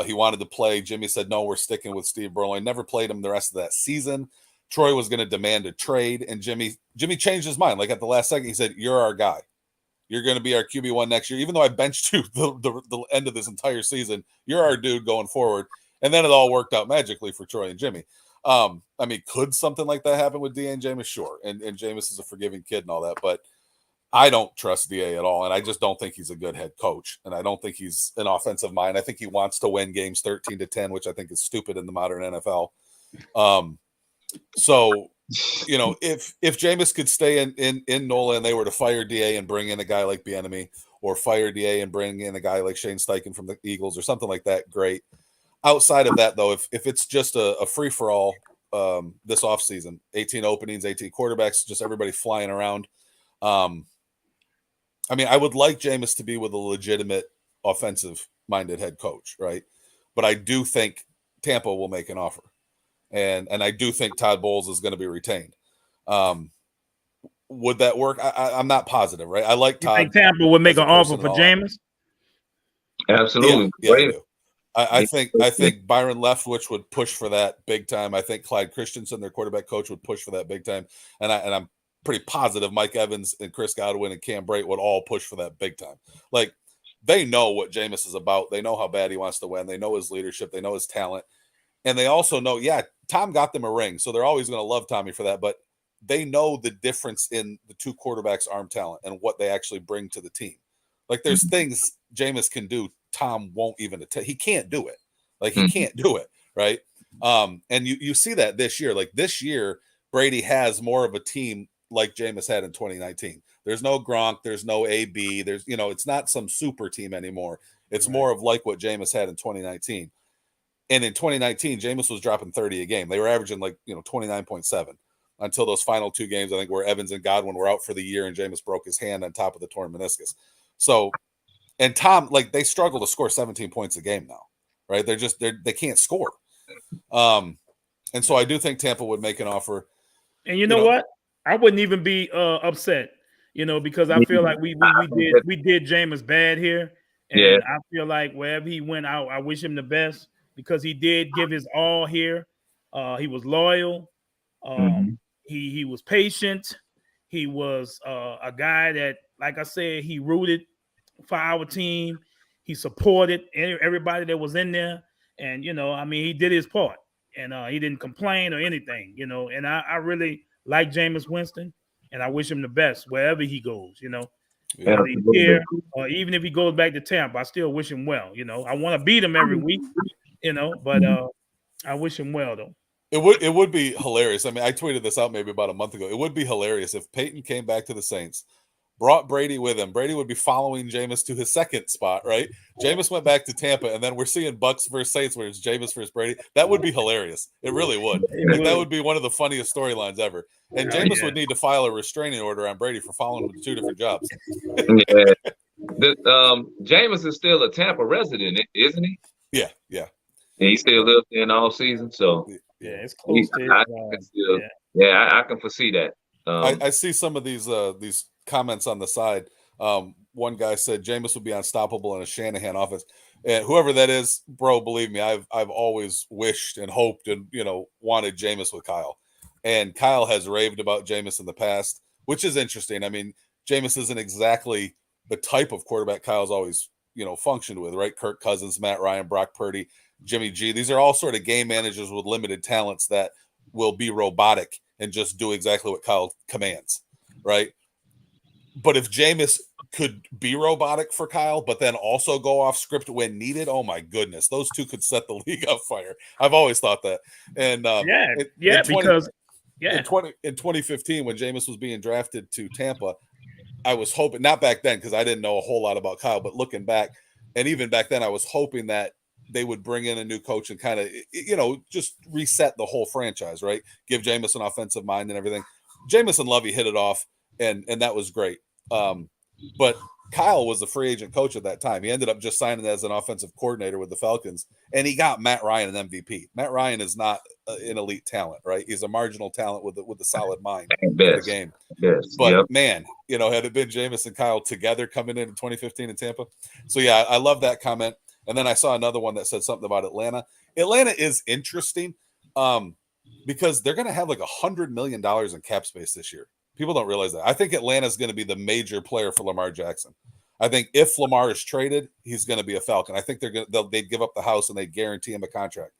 He wanted to play. Jimmy said, no, we're sticking with Steve Burloin. Never played him the rest of that season. Troy was going to demand a trade, and Jimmy changed his mind. Like at the last second, he said, you're our guy. You're going to be our QB1 next year. Even though I benched you the end of this entire season, you're our dude going forward. And then it all worked out magically for Troy and Jimmy. I mean, could something like that happen with DA and Jameis? Sure. And Jameis is a forgiving kid and all that, but I don't trust DA at all. And I just don't think he's a good head coach. And I don't think he's an offensive mind. I think he wants to win games 13-10, which I think is stupid in the modern NFL. So, you know, if Jameis could stay in NOLA and they were to fire DA and bring in a guy like Bieniemy, or fire DA and bring in a guy like Shane Steichen from the Eagles or something like that, great. Outside of that, though, if it's just a free-for-all this offseason, 18 openings, 18 quarterbacks, just everybody flying around, I mean, I would like Jameis to be with a legitimate offensive-minded head coach, right? But I do think Tampa will make an offer. And I do think Todd Bowles is going to be retained. Would that work? I'm not positive, right? I like Todd. You think Tampa would make an offer for Jameis? Absolutely. Yeah, I do. I think Byron Leftwich would push for that big time. I think Clyde Christensen, their quarterback coach, would push for that big time. And I'm pretty positive Mike Evans and Chris Godwin and Cam Brate would all push for that big time. Like, they know what Jameis is about. They know how bad he wants to win. They know his leadership. They know his talent. And they also know, yeah, Tom got them a ring, so they're always going to love Tommy for that. But they know the difference in the two quarterbacks' arm talent and what they actually bring to the team. Like, there's things Jameis can do Tom won't even attempt. He can't do it. Like, he can't do it, right? And you see that this year. Like, this year, Brady has more of a team like Jameis had in 2019. There's no Gronk. There's no AB. There's, you know, it's not some super team anymore. It's more of like what Jameis had in 2019. And in 2019, Jameis was dropping 30 a game. They were averaging 29.7 until those final two games, I think, where Evans and Godwin were out for the year and Jameis broke his hand on top of the torn meniscus. So, and Tom, they struggle to score 17 points a game now, right? They can't score. And so I do think Tampa would make an offer. And you know what? I wouldn't even be upset, because I feel like we did Jameis bad here. And I feel like wherever he went out, I wish him the best, because he did give his all here. He was loyal. He was patient. He was a guy that, like I said, he rooted for our team. He supported everybody that was in there. And, he did his part. And he didn't complain or anything, And I really like Jameis Winston, and I wish him the best wherever he goes, Whether he's here or even if he goes back to Tampa, I still wish him well. I want to beat him every week, but I wish him well, though. It would be hilarious. I mean, I tweeted this out maybe about a month ago. It would be hilarious if Peyton came back to the Saints, brought Brady with him. Brady would be following Jameis to his second spot, right? Jameis went back to Tampa, and then we're seeing Bucks versus Saints where it's Jameis versus Brady. That would be hilarious. It really would. That would be one of the funniest storylines ever. And Jameis would need to file a restraining order on Brady for following him to two different jobs. Jameis is still a Tampa resident, isn't he? Yeah. And he still lives there in all season, so it's close to I can foresee that. I see some of these comments on the side. One guy said Jameis would be unstoppable in a Shanahan offense. And whoever that is, bro, believe me, I've always wished and hoped and wanted Jameis with Kyle. And Kyle has raved about Jameis in the past, which is interesting. I mean, Jameis isn't exactly the type of quarterback Kyle's always functioned with, right? Kirk Cousins, Matt Ryan, Brock Purdy, Jimmy G. These are all sort of game managers with limited talents that will be robotic and just do exactly what Kyle commands, right? But if Jameis could be robotic for Kyle, but then also go off script when needed, oh my goodness, those two could set the league on fire. I've always thought that. And in 2015, when Jameis was being drafted to Tampa, I was hoping, not back then because I didn't know a whole lot about Kyle, but looking back, and even back then, I was hoping that they would bring in a new coach and kind of, just reset the whole franchise, right? Give Jameis an offensive mind and everything. Jameis and Lovey hit it off, and that was great. But Kyle was the free agent coach at that time. He ended up just signing as an offensive coordinator with the Falcons, and he got Matt Ryan an MVP. Matt Ryan is not an elite talent, right? He's a marginal talent with a solid mind for the game. But man, had it been Jameis and Kyle together coming in 2015 in Tampa. So yeah, I love that comment. And then I saw another one that said something about Atlanta. Atlanta is interesting because they're going to have like $100 million in cap space this year. People don't realize that. I think Atlanta is going to be the major player for Lamar Jackson. I think if Lamar is traded, he's going to be a Falcon. I think they'd give up the house and they guarantee him a contract.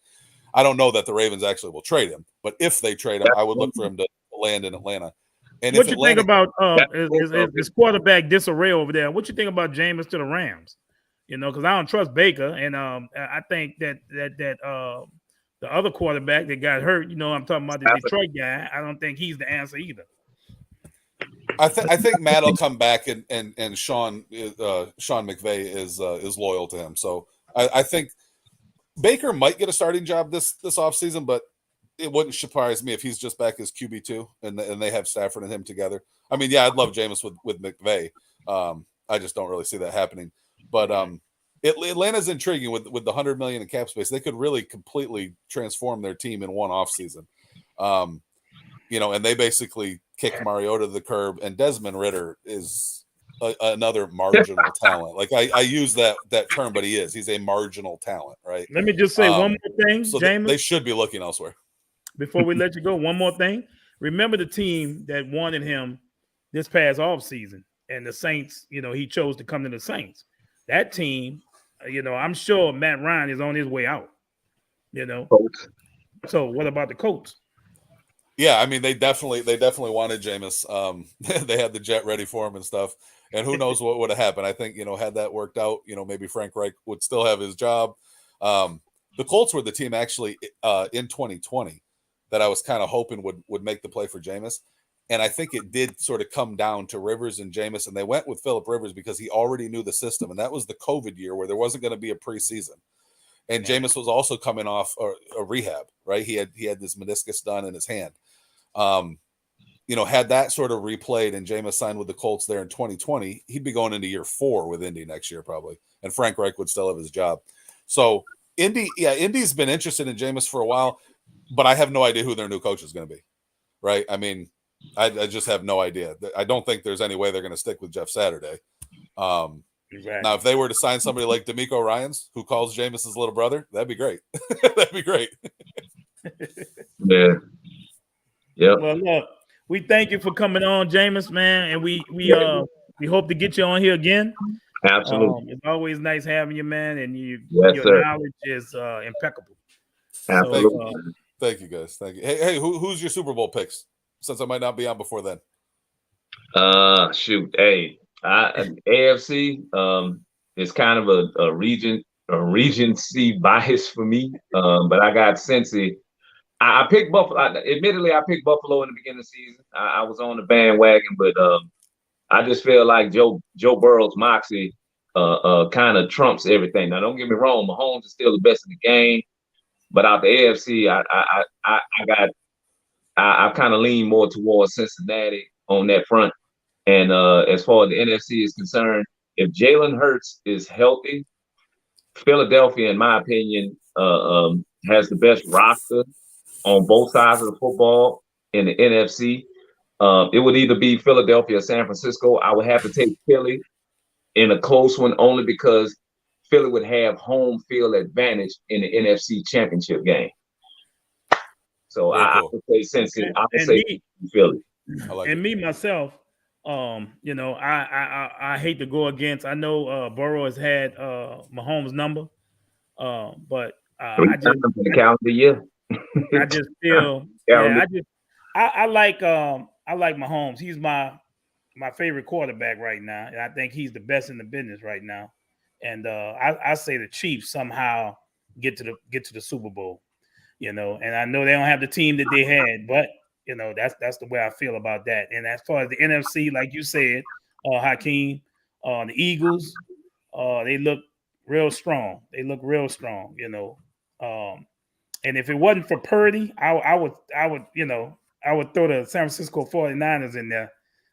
I don't know that the Ravens actually will trade him, but if they trade him, I would look for him to land in Atlanta. And what you think about is quarterback disarray over there? What you think about Jameis to the Rams? Because I don't trust Baker, and I think that the other quarterback that got hurt, I'm talking about the Detroit guy. I don't think he's the answer either. I think Matt will come back and Sean McVay is loyal to him. So I think Baker might get a starting job this offseason, but it wouldn't surprise me if he's just back as QB2 and they have Stafford and him together. I mean, yeah, I'd love Jameis with McVay. I just don't really see that happening. But Atlanta's intriguing with the $100 million in cap space. They could really completely transform their team in one offseason. And they basically kick Mariota to the curb, and Desmond Ridder is another marginal talent. Like I use that term, but he's a marginal talent, right? Let me just say one more thing, so James. They should be looking elsewhere. Before we let you go, one more thing. Remember the team that wanted him this past offseason, and the Saints, he chose to come to the Saints. That team, I'm sure Matt Ryan is on his way out, Colts. So what about the Colts? Yeah, I mean, they definitely wanted Jameis. They had the jet ready for him and stuff. And who knows what would have happened. I think, had that worked out, maybe Frank Reich would still have his job. The Colts were the team actually in 2020 that I was kind of hoping would make the play for Jameis. And I think it did sort of come down to Rivers and Jameis, and they went with Phillip Rivers because he already knew the system. And that was the COVID year where there wasn't going to be a preseason. And Jameis was also coming off a rehab, right? He had this meniscus done in his hand. Had that sort of replayed and Jameis signed with the Colts there in 2020, he'd be going into year 4 with Indy next year probably. And Frank Reich would still have his job. So Indy's been interested in Jameis for a while, but I have no idea who their new coach is going to be, right? I mean, I just have no idea. I don't think there's any way they're going to stick with Jeff Saturday. Exactly. Now, if they were to sign somebody like D'Amico Ryans, who calls Jameis his little brother, that'd be great. That'd be great. Yeah. Yep. Well, look, we thank you for coming on, Jameis, man, and we hope to get you on here again. Absolutely. It's always nice having you, man, and your knowledge is impeccable. Absolutely. So, thank you, guys. Thank you. Hey, who's your Super Bowl picks? Since I might not be on before then. Shoot. Hey, AFC is kind of a regency bias for me. But I got Cincy. I picked Buffalo. Admittedly, I picked Buffalo in the beginning of the season. I was on the bandwagon, but I just feel like Joe Burrow's moxie kind of trumps everything. Now, don't get me wrong, Mahomes is still the best in the game, but out the AFC, I kind of lean more towards Cincinnati on that front. And as far as the NFC is concerned, if Jalen Hurts is healthy, Philadelphia, in my opinion, has the best roster on both sides of the football in the NFC. It would either be Philadelphia or San Francisco. I would have to take Philly in a close one only because Philly would have home field advantage in the NFC Championship game. So I would say Philly. Me myself, I hate to go against. I know Burrow has had Mahomes' number, but I just feel I like Mahomes. He's my favorite quarterback right now, and I think he's the best in the business right now. And I say the Chiefs somehow get to the Super Bowl, and I know they don't have the team that they had, but that's the way I feel about that. And as far as the NFC, like you said, Hakeem, the Eagles, they look real strong. And if it wasn't for Purdy, I would throw the San Francisco 49ers in there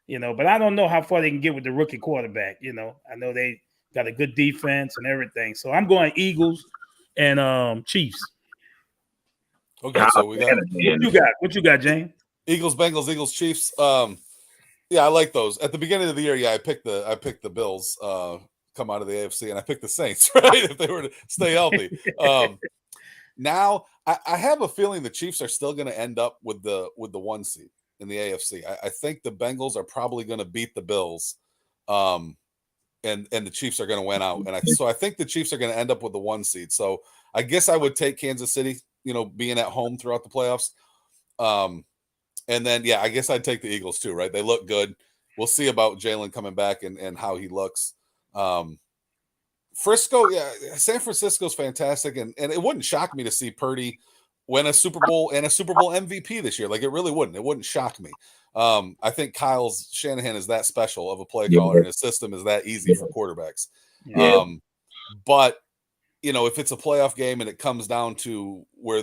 But I don't know how far they can get with the rookie quarterback. I know they got a good defense and everything. So I'm going Eagles and Chiefs. Okay, so we got what you got, James? Eagles, Bengals, Eagles, Chiefs. Yeah, I like those. At the beginning of the year, yeah, I picked the Bills come out of the AFC, and I picked the Saints, right? If they were to stay healthy. Now I have a feeling the Chiefs are still going to end up with the 1 seed in the AFC. I think the Bengals are probably going to beat the Bills, and the Chiefs are going to win out. And I think the Chiefs are going to end up with the 1 seed. So I guess I would take Kansas City, being at home throughout the playoffs. And then, yeah, I guess I'd take the Eagles too, right? They look good. We'll see about Jalen coming back and how he looks. Frisco, yeah, San Francisco's fantastic. And it wouldn't shock me to see Purdy win a Super Bowl and a Super Bowl MVP this year. Like, it really wouldn't. It wouldn't shock me. I think Kyle Shanahan is that special of a play caller, and his system is that easy for quarterbacks. Yeah. But if it's a playoff game and it comes down to where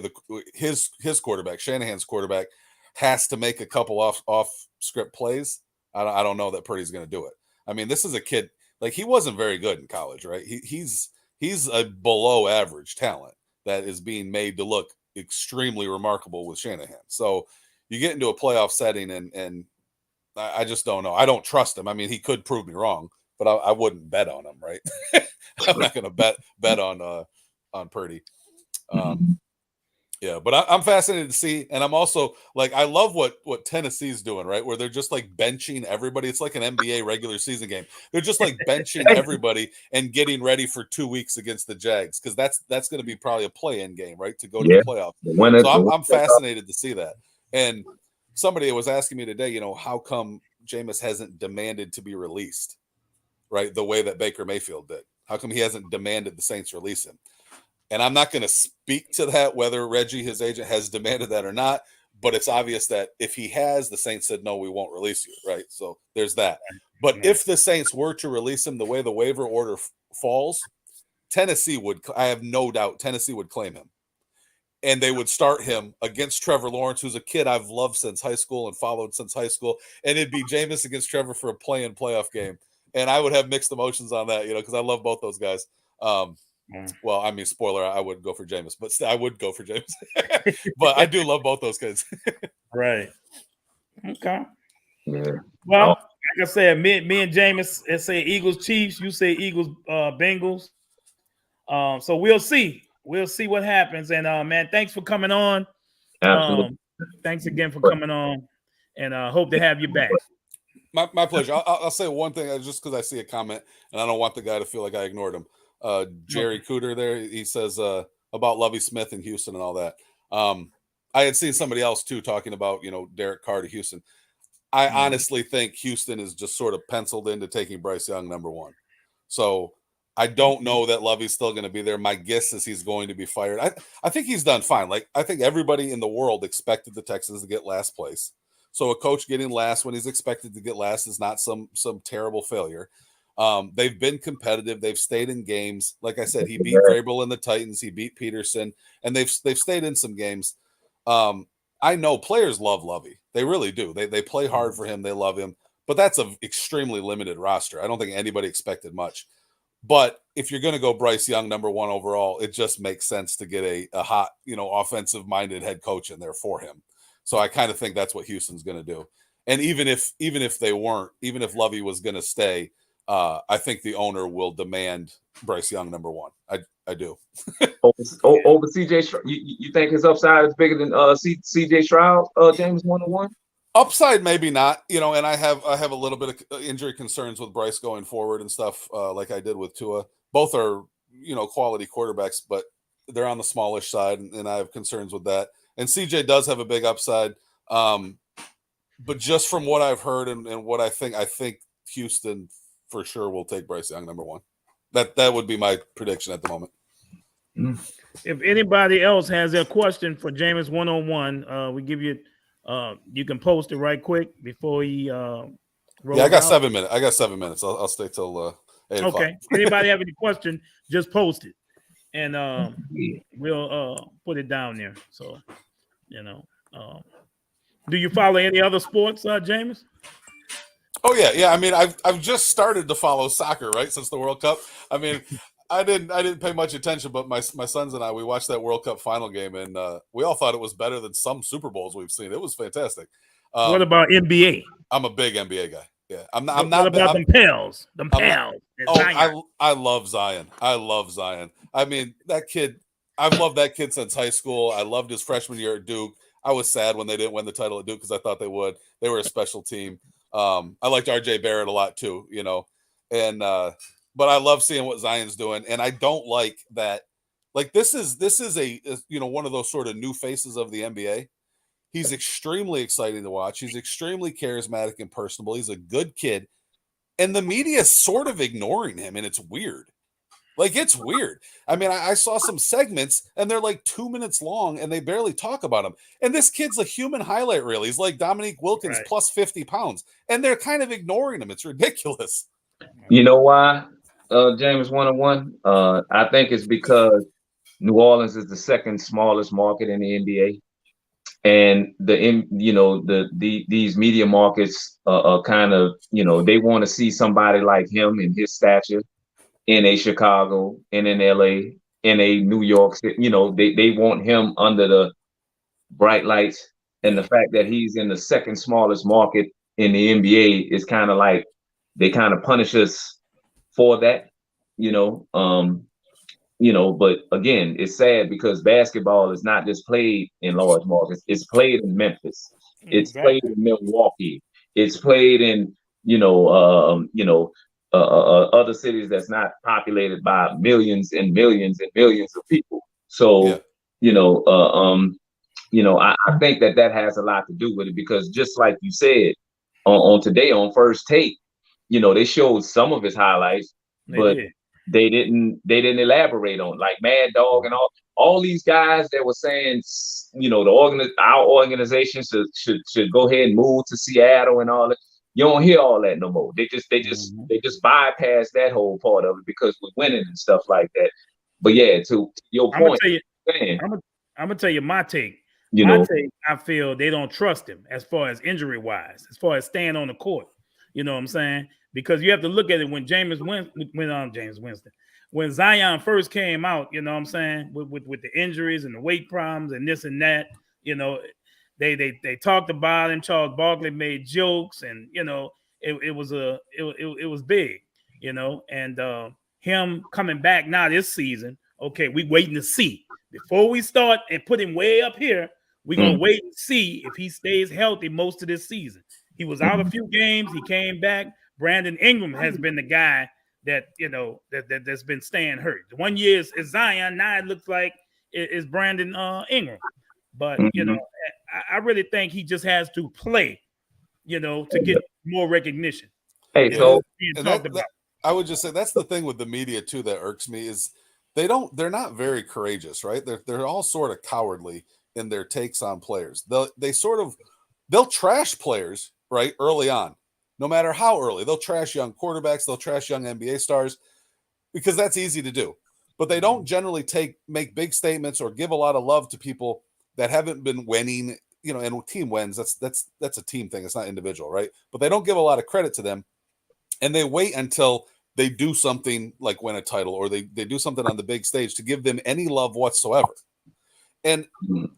his quarterback, Shanahan's quarterback, has to make a couple off script plays, I don't know that Purdy's going to do it. I mean, this is a kid, like, he wasn't very good in college, right? He's a below average talent that is being made to look extremely remarkable with Shanahan. So you get into a playoff setting and I just don't know. I don't trust him. I mean, he could prove me wrong, but I wouldn't bet on him, right? I'm not going to bet on Purdy. Yeah, but I'm fascinated to see, and I'm also like, I love what Tennessee's doing, right? Where they're just like benching everybody. It's like an NBA regular season game. They're just like benching everybody and getting ready for 2 weeks against the Jags, because that's going to be probably a play-in game, right? To go to the playoffs. So I'm fascinated to see that. And somebody was asking me today, how come Jameis hasn't demanded to be released, right? The way that Baker Mayfield did. How come he hasn't demanded the Saints release him? And I'm not going to speak to that, whether Reggie, his agent, has demanded that or not. But it's obvious that if he has, the Saints said, no, we won't release you, right? So there's that. But if the Saints were to release him the way the waiver order falls, Tennessee would, I have no doubt, Tennessee would claim him. And they would start him against Trevor Lawrence, who's a kid I've loved since high school and followed since high school. And it'd be Jameis against Trevor for a play-in playoff game. And I would have mixed emotions on that, because I love both those guys. Well, I mean, spoiler, I would go for Jameis, but I would go for Jameis. But I do love both those kids. Right. Okay. Yeah. Well, like I said, me and Jameis say Eagles Chiefs. You say Eagles Bengals. So we'll see. We'll see what happens. And man, thanks for coming on. Absolutely. Thanks again for coming on. And hope to have you back. My pleasure. I'll say one thing just because I see a comment, and I don't want the guy to feel like I ignored him. Jerry Cooter there, he says about Lovie Smith in Houston and all that. I had seen somebody else too talking about, Derek Carr to Houston. I honestly think Houston is just sort of penciled into taking Bryce Young number 1. So I don't know that Lovey's still going to be there. My guess is he's going to be fired. I think he's done fine. Like, I think everybody in the world expected the Texans to get last place. So a coach getting last when he's expected to get last is not some terrible failure. They've been competitive. They've stayed in games. Like I said, he beat Vrabel and the Titans. He beat Peterson, and they've stayed in some games. I know players love Lovey. They really do. They play hard for him. They love him. But that's an extremely limited roster. I don't think anybody expected much. But if you're going to go Bryce Young number 1 overall, it just makes sense to get a hot, offensive-minded head coach in there for him. So I kind of think that's what Houston's going to do. And even if they weren't, even if Lovey was going to stay, I think the owner will demand Bryce Young number 1. I do. Over CJ, you think his upside is bigger than CJ Stroud, James 101? Upside, maybe not. And I have a little bit of injury concerns with Bryce going forward and stuff, like I did with Tua. Both are quality quarterbacks, but they're on the smallish side, and I have concerns with that. And CJ does have a big upside, but just from what I've heard and what I think Houston for sure will take Bryce Young number 1. That would be my prediction at the moment. If anybody else has a question for Jameis 101, we give you. You can post it right quick before he. I got 7 minutes. I got 7 minutes. I'll stay till 8 o'clock. Okay. Anybody have any question? Just post it, and we'll put it down there. So, do you follow any other sports, Jameis? Oh yeah. I mean, I've just started to follow soccer, right, since the World Cup. I mean, I didn't pay much attention, but my sons and I, we watched that World Cup final game, and we all thought it was better than some Super Bowls we've seen. It was fantastic. What about NBA? I'm a big NBA guy. Yeah, I'm What not. about them pals? Them I'm not. pals. Oh, I love Zion. I love Zion. I mean, that kid. I've loved that kid since high school. I loved his freshman year at Duke. I was sad when they didn't win the title at Duke because I thought they would. They were a special team. I liked R.J. Barrett a lot too, and but I love seeing what Zion's doing, and I don't like that. Like this is a one of those sort of new faces of the NBA. He's extremely exciting to watch. He's extremely charismatic and personable. He's a good kid, and the media is sort of ignoring him, and it's weird. Like, it's weird. I mean, I saw some segments, and they're like 2 minutes long, and they barely talk about him. And this kid's a human highlight reel. He's like Dominique Wilkins plus 50 pounds, and they're kind of ignoring him. It's ridiculous. You know why, James 101? I think it's because New Orleans is the second smallest market in the NBA. And these media markets are kind of, they want to see somebody like him in his stature in a Chicago, in an LA, in a New York City. They want him under the bright lights. And the fact that he's in the second smallest market in the NBA is kind of like they kind of punish us for that, but again, it's sad because basketball is not just played in large markets. It's played in Memphis. It's played in Milwaukee. It's played in, other cities that's not populated by millions and millions and millions of people. So, I think that has a lot to do with it because just like you said on today on First Take, they showed some of his highlights, but they didn't elaborate on like Mad Dog and all these guys that were saying, our organization should go ahead and move to Seattle and all that. You don't hear all that no more. They just bypass that whole part of it because we're winning and stuff like that. But yeah, to your point, I'm gonna tell you my take. I feel they don't trust him as far as injury wise, as far as staying on the court. You know what I'm saying? Because you have to look at it when when Zion first came out, you know what I'm saying, with the injuries and the weight problems and this and that, they talked about him. Charles Barkley made jokes, and it was big, and him coming back now this season. Okay, we waiting to see before we start and put him way up here. We're gonna wait and see if he stays healthy most of this season. He was out a few games. He came back. Brandon Ingram has been the guy that that's been staying hurt. 1 year is Zion. Now it looks like it's Brandon Ingram. But I really think he just has to play, to get more recognition. Hey, so I would just say that's the thing with the media too that irks me is they're not very courageous, right? They're all sort of cowardly in their takes on players. They'll trash players right early on. No matter how early, they'll trash young quarterbacks, they'll trash young NBA stars because that's easy to do. But they don't generally make big statements or give a lot of love to people that haven't been winning, and team wins. That's a team thing. It's not individual, right? But they don't give a lot of credit to them. And they wait until they do something like win a title or they do something on the big stage to give them any love whatsoever. And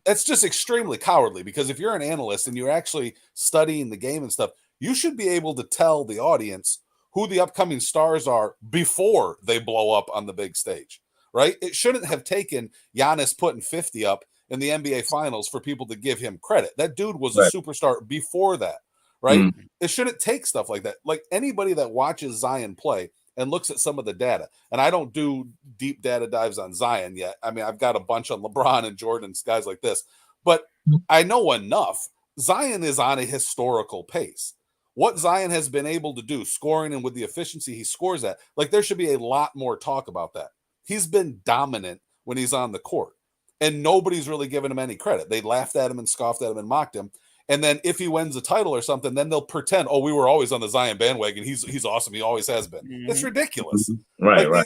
that's just extremely cowardly because if you're an analyst and you're actually studying the game and stuff, you should be able to tell the audience who the upcoming stars are before they blow up on the big stage, right? It shouldn't have taken Giannis putting 50 up in the NBA Finals for people to give him credit. That dude was a superstar before that, right? It shouldn't take stuff like that. Like anybody that watches Zion play and looks at some of the data, and I don't do deep data dives on Zion yet. I mean, I've got a bunch on LeBron and Jordan, guys like this, but I know enough. Zion is on a historical pace. What Zion has been able to do, scoring and with the efficiency he scores at, like there should be a lot more talk about that. He's been dominant when he's on the court, and nobody's really given him any credit. They laughed at him and scoffed at him and mocked him. And then if he wins a title or something, then they'll pretend, we were always on the Zion bandwagon. He's awesome. He always has been. It's ridiculous.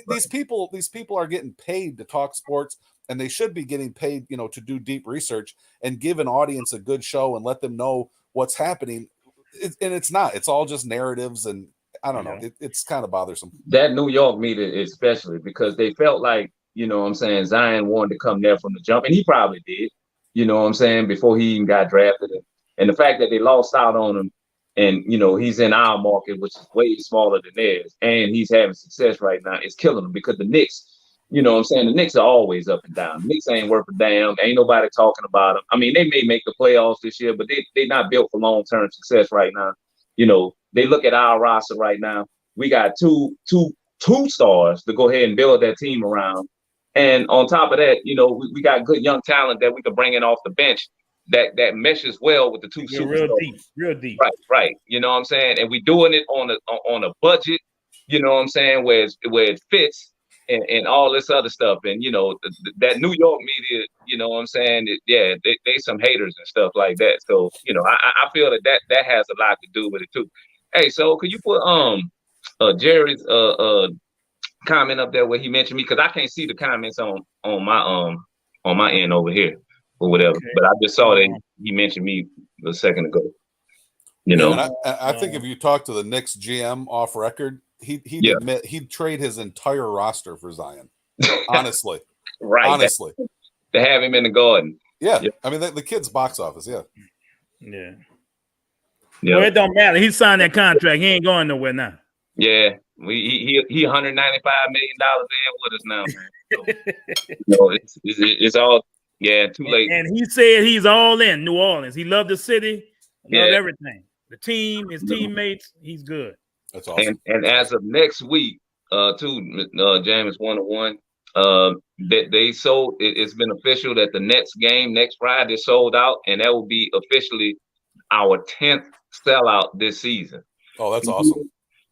These people are getting paid to talk sports, and they should be getting paid, to do deep research and give an audience a good show and let them know what's happening And it's not. It's all just narratives, and I don't know. It's kind of bothersome. That New York media, especially because they felt like, you know what I'm saying, Zion wanted to come there from the jump, and he probably did, you know what I'm saying, before he even got drafted. And the fact that they lost out on him, and, you know, he's in our market, which is way smaller than theirs, and he's having success right now, is killing him because the Knicks, you know what I'm saying, the Knicks are always up and down. The Knicks ain't worth a damn. Ain't nobody talking about them. I mean, they may make the playoffs this year, but they're not built for long-term success right now. You know, they look at our roster right now. We got two stars to go ahead and build that team around. And on top of that, you know, we got good young talent that we can bring in off the bench that meshes well with the two superstars. Real deep. Right. You know what I'm saying? And we're doing it on a budget, you know what I'm saying, where it fits and all this other stuff. And, you know, that New York media, you know what I'm saying? They some haters and stuff like that. So, you know, I feel that has a lot to do with it too. Hey, so could you put Jerry's comment up there where he mentioned me, because I can't see the comments on my end over here or whatever. Okay. But I just saw that he mentioned me a second ago. You know, and I think if you talk to the Knicks GM off record, he'd admit he'd trade his entire roster for Zion. Honestly, right? Honestly, to have him in the Garden. Yeah. I mean the kid's box office. Yeah. Well, it don't matter. He signed that contract. He ain't going nowhere now. Yeah. He $195 million in with us now, man. So, you know, it's all too late. And he said he's all in New Orleans. He loved the city, loved everything. The team, his teammates, he's good. That's awesome. And as of next week, Jameis 101. They sold. It's been official that the next Friday sold out, and that will be officially our 10th sellout this season. Oh, that's awesome.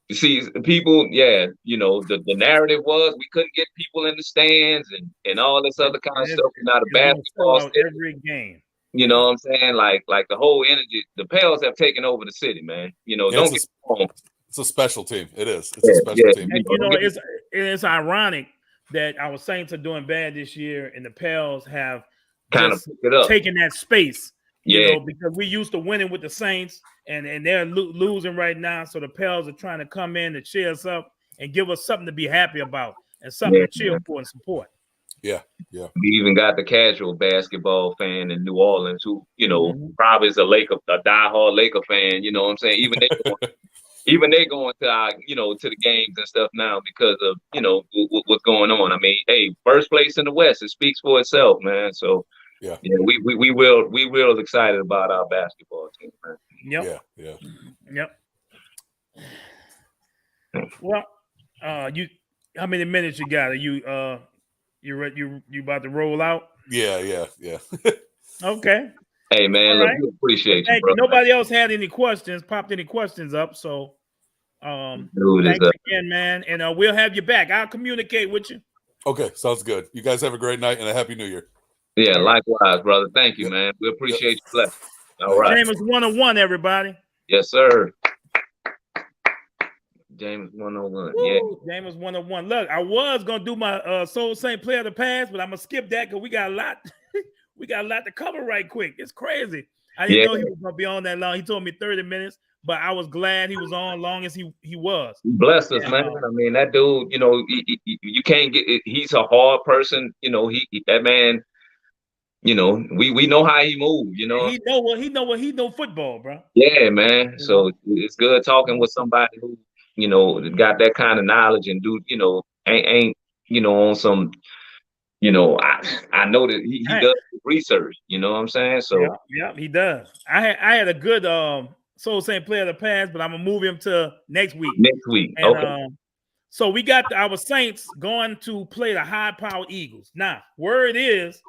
You see, people, you know, the narrative was we couldn't get people in the stands and all this other kind of stuff. Not a basketball every game. You know what I'm saying? Like the whole energy, the Pels have taken over the city, man. You know, don't get wrong. It's a special team. It is. It's a special team. And, you know, it's ironic that our Saints are doing bad this year, and the Pels have kind of taken that space. You know, because we used to winning with the Saints, and they're losing right now. So the Pels are trying to come in to cheer us up and give us something to be happy about and something to cheer for and support. Yeah. We even got the casual basketball fan in New Orleans who, you know, probably is a diehard Laker fan. You know what I'm saying? Even they going to our, you know, to the games and stuff now because of, you know, what's going on. I mean, hey, first place in the West, it speaks for itself, man. So. Yeah, we real excited about our basketball team, man. Yep. Well, you how many minutes you got? Are you about to roll out? Yeah. Okay. Hey man, look, we appreciate you, bro. Nobody else had any questions, popped any questions up, so thanks again, man. And we'll have you back. I'll communicate with you. Okay, sounds good. You guys have a great night and a happy New Year. Yeah, likewise, brother. Thank you, man. We appreciate you. All right. Jameis 101, everybody. Yes, sir. Jameis 101. Yeah. Jameis 101. Look, I was gonna do my Soul Saint Player of the Past, but I'm gonna skip that because we got a lot. We got a lot to cover right quick. It's crazy. I didn't know he was gonna be on that long. He told me 30 minutes, but I was glad he was on long as he was. He blessed us, man. I mean, that dude, you know, you can't get it. He's a hard person. You know, that man. You know, we know how he moves. You know, he know football, bro. Yeah, man. So it's good talking with somebody who, you know, got that kind of knowledge and do, you know, ain't you know, on some, you know, I know that he does research. You know what I'm saying? So yeah, he does. I had a good Soul Saint Player of the Past, but I'm gonna move him to next week. And, okay. So we got our Saints going to play the high-powered Eagles. Now, word is.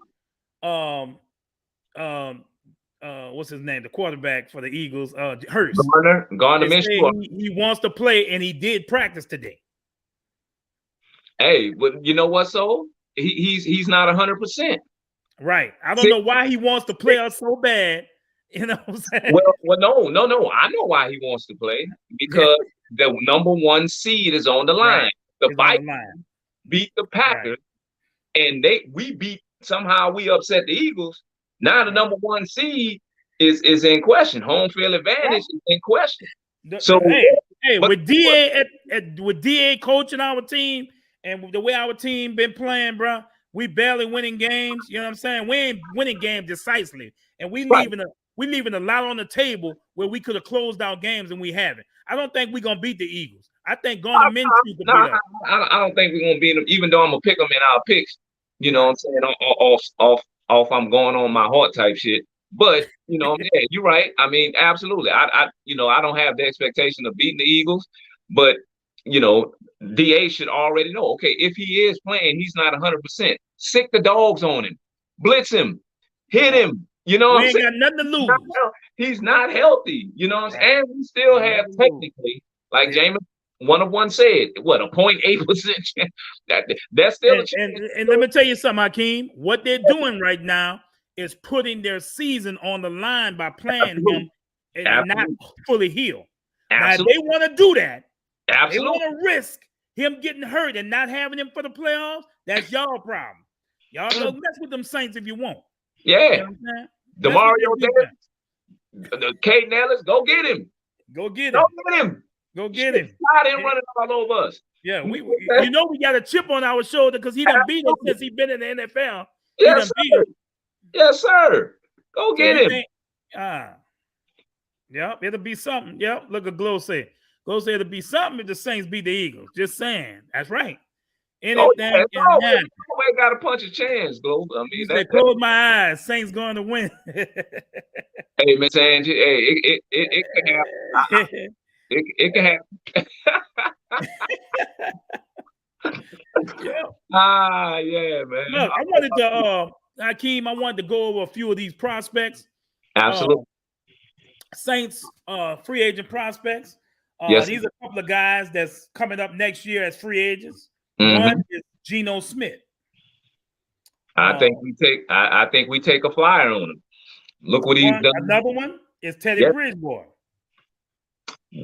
What's his name? The quarterback for the Eagles, Hurst. Gardner Minshew. He wants to play, and he did practice today. Hey, but you know what? So he's not 100%. Right. I don't know why he wants to play us so bad. You know what I'm saying? Well, no. I know why he wants to play because the number one seed is on the line. Right. The Vikings beat the Packers, and we beat. Somehow we upset the Eagles. Now the number one seed is in question. Home field advantage is in question. So, hey, but, with DA with DA coaching our team and with the way our team been playing, bro, we barely winning games. You know what I'm saying? We ain't winning games decisively, and we leaving a lot on the table where we could have closed out games and we haven't. I don't think we're gonna beat the Eagles. I think Gardner Minshew could beat us. I don't think we're gonna beat them, even though I'm gonna pick them in our picks. You know what I'm saying? Off I'm going on my heart type shit. But yeah, you're right. I mean, absolutely. I don't have the expectation of beating the Eagles, but DA should already know. Okay, if he is playing, he's not 100%. Sick the dogs on him, blitz him, hit him. You know what I'm saying? Got nothing to lose. He's not healthy. You know what I'm saying? And we still have technically, like Jameis 1 said, what, a 0.8% chance? That's still a chance. And let me tell you something, Hakeem. What they're doing right now is putting their season on the line by playing him and not fully healed. Now, if they want to do that, they want to risk him getting hurt and not having him for the playoffs, that's y'all problem. Y'all go mess with them Saints if you want. Yeah. You know what I'm saying? DeMario Davis, Kate Nellis, go get him. Go get him. Go get him. Tired of him running all over us. Yeah, we got a chip on our shoulder because he done beat us since he been in the NFL. Yes, sir. Yes, sir. Go get him. Yep, it'll be something. Yep, look at Glow say. Glow say it'll be something if the Saints beat the Eagles. Just saying. That's right. Anything can happen. Nobody got a punch a chance, Glow. I mean, close my eyes. Saints going to win. Hey, Miss Angie. Hey, it can happen. It can happen. Yeah, man. Look, I wanted to, Hakeem, I wanted to go over a few of these prospects. Absolutely. Saints free agent prospects. Yes. These are a couple of guys that's coming up next year as free agents. Mm-hmm. One is Geno Smith. I think we take a flyer on him. Look what he's done. Another one is Teddy Bridgewater.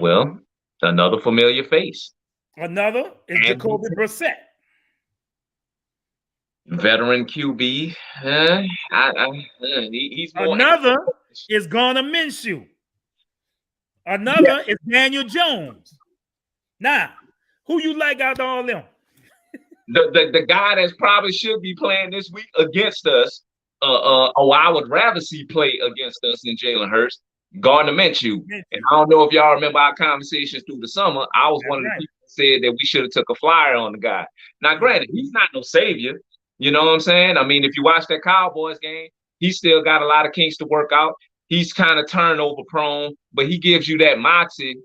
Well, another familiar face. Another is Jacoby Brissett. Veteran QB. He's more. Another is Gardner Minshew. Another is Daniel Jones. Now, who you like out of all of them? The guy that probably should be playing this week against us. I would rather see play against us than Jalen Hurts. Gardner Minshew. And I don't know if y'all remember our conversations through the summer. I was one of the people that said that we should have took a flyer on the guy. Now, granted, he's not no savior. You know what I'm saying? I mean, if you watch that Cowboys game, he's still got a lot of kinks to work out. He's kind of turnover prone, but he gives you that moxie,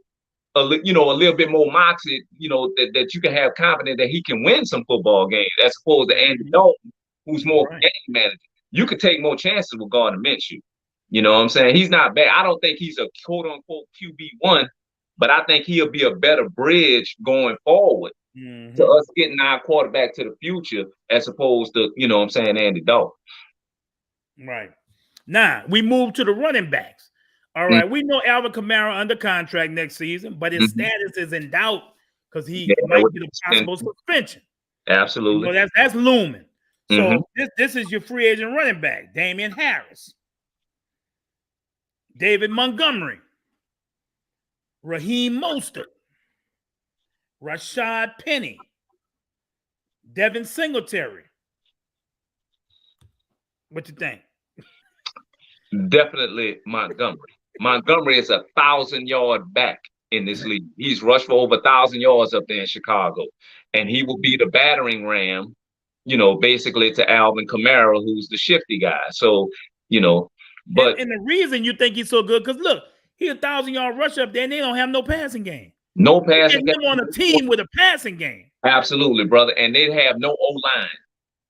a little bit more moxie, that you can have confidence that he can win some football games as opposed to Andy Dalton, who's more game manager. You could take more chances with Gardner Minshew. You know what I'm saying? He's not bad. I don't think he's a quote-unquote QB1, but I think he'll be a better bridge going forward to us getting our quarterback to the future as opposed to, Andy Dalton. Right. Now, we move to the running backs. All right. We know Alvin Kamara under contract next season, but his status is in doubt because he might get a possible suspension. Absolutely. That's looming. So this is your free agent running back, Damian Harris, David Montgomery, Raheem Mostert, Rashad Penny, Devin Singletary. What you think? Definitely Montgomery. Montgomery is 1,000-yard back in this league. He's rushed for over 1,000 yards up there in Chicago, and he will be the battering ram, basically to Alvin Kamara, who's the shifty guy. So, but and the reason you think he's so good, because look, he's 1,000-yard rush up there, and they don't have no passing game. No passing game. On a team with a passing game. Absolutely, brother. And they have no O-line.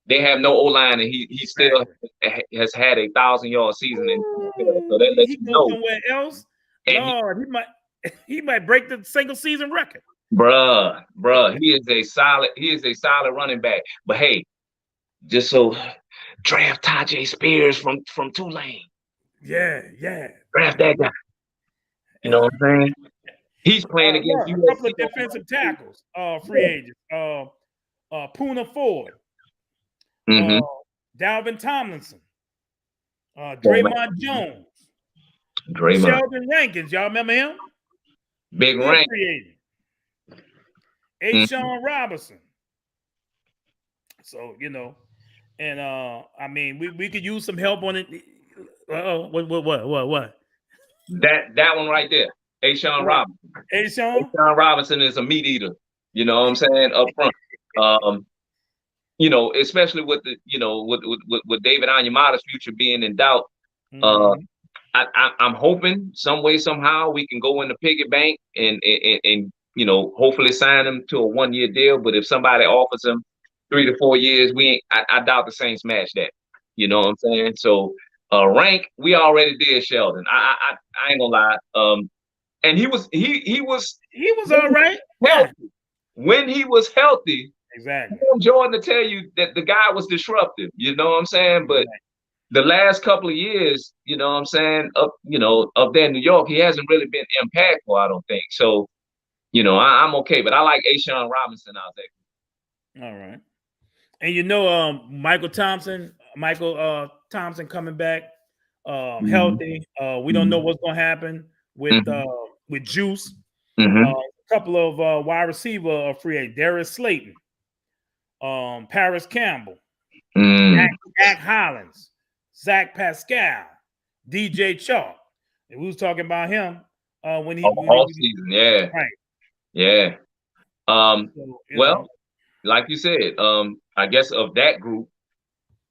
They have no O-line, and he still has had 1,000-yard season. So that lets you know. Somewhere else, Lord, he might break the single season record. Bruh, he is a solid running back. But hey, just so draft Tajay Spears from Tulane. Yeah. Draft that guy. You know what I'm saying? He's playing against a couple of defensive tackles, free agents. Poona Ford, Dalvin Tomlinson, Draymond Jones, Draymond. Sheldon Rankins, y'all remember him? Big Good rank. free agent. Sean Robinson. So, and I mean, we could use some help on it. What? That one right there. Sean Robinson. Sean Robinson is a meat eater. You know what I'm saying? Up front. Especially with the, with David Onyemata's future being in doubt. I'm hoping some way, somehow we can go in the piggy bank and hopefully sign him to a 1-year deal. But if somebody offers him 3 to 4 years, I doubt the Saints match that. You know what I'm saying? So rank, we already did Sheldon. I ain't gonna lie. And he was all right. Healthy. When he was healthy, exactly. I want Jordan to tell you that the guy was disruptive. You know what I'm saying? But the last couple of years, you know what I'm saying, up there in New York, he hasn't really been impactful, I don't think. So, I'm okay. But I like Sean Robinson out there. All right. And Michael Thompson coming back healthy. We don't know what's gonna happen with Juice. A couple of wide receiver free agents, Darius Slayton, Paris Campbell, Jack Hollins, Zach Pascal, DJ Chalk. And we was talking about him when he all season, yeah, right, yeah. Like you said, I guess of that group,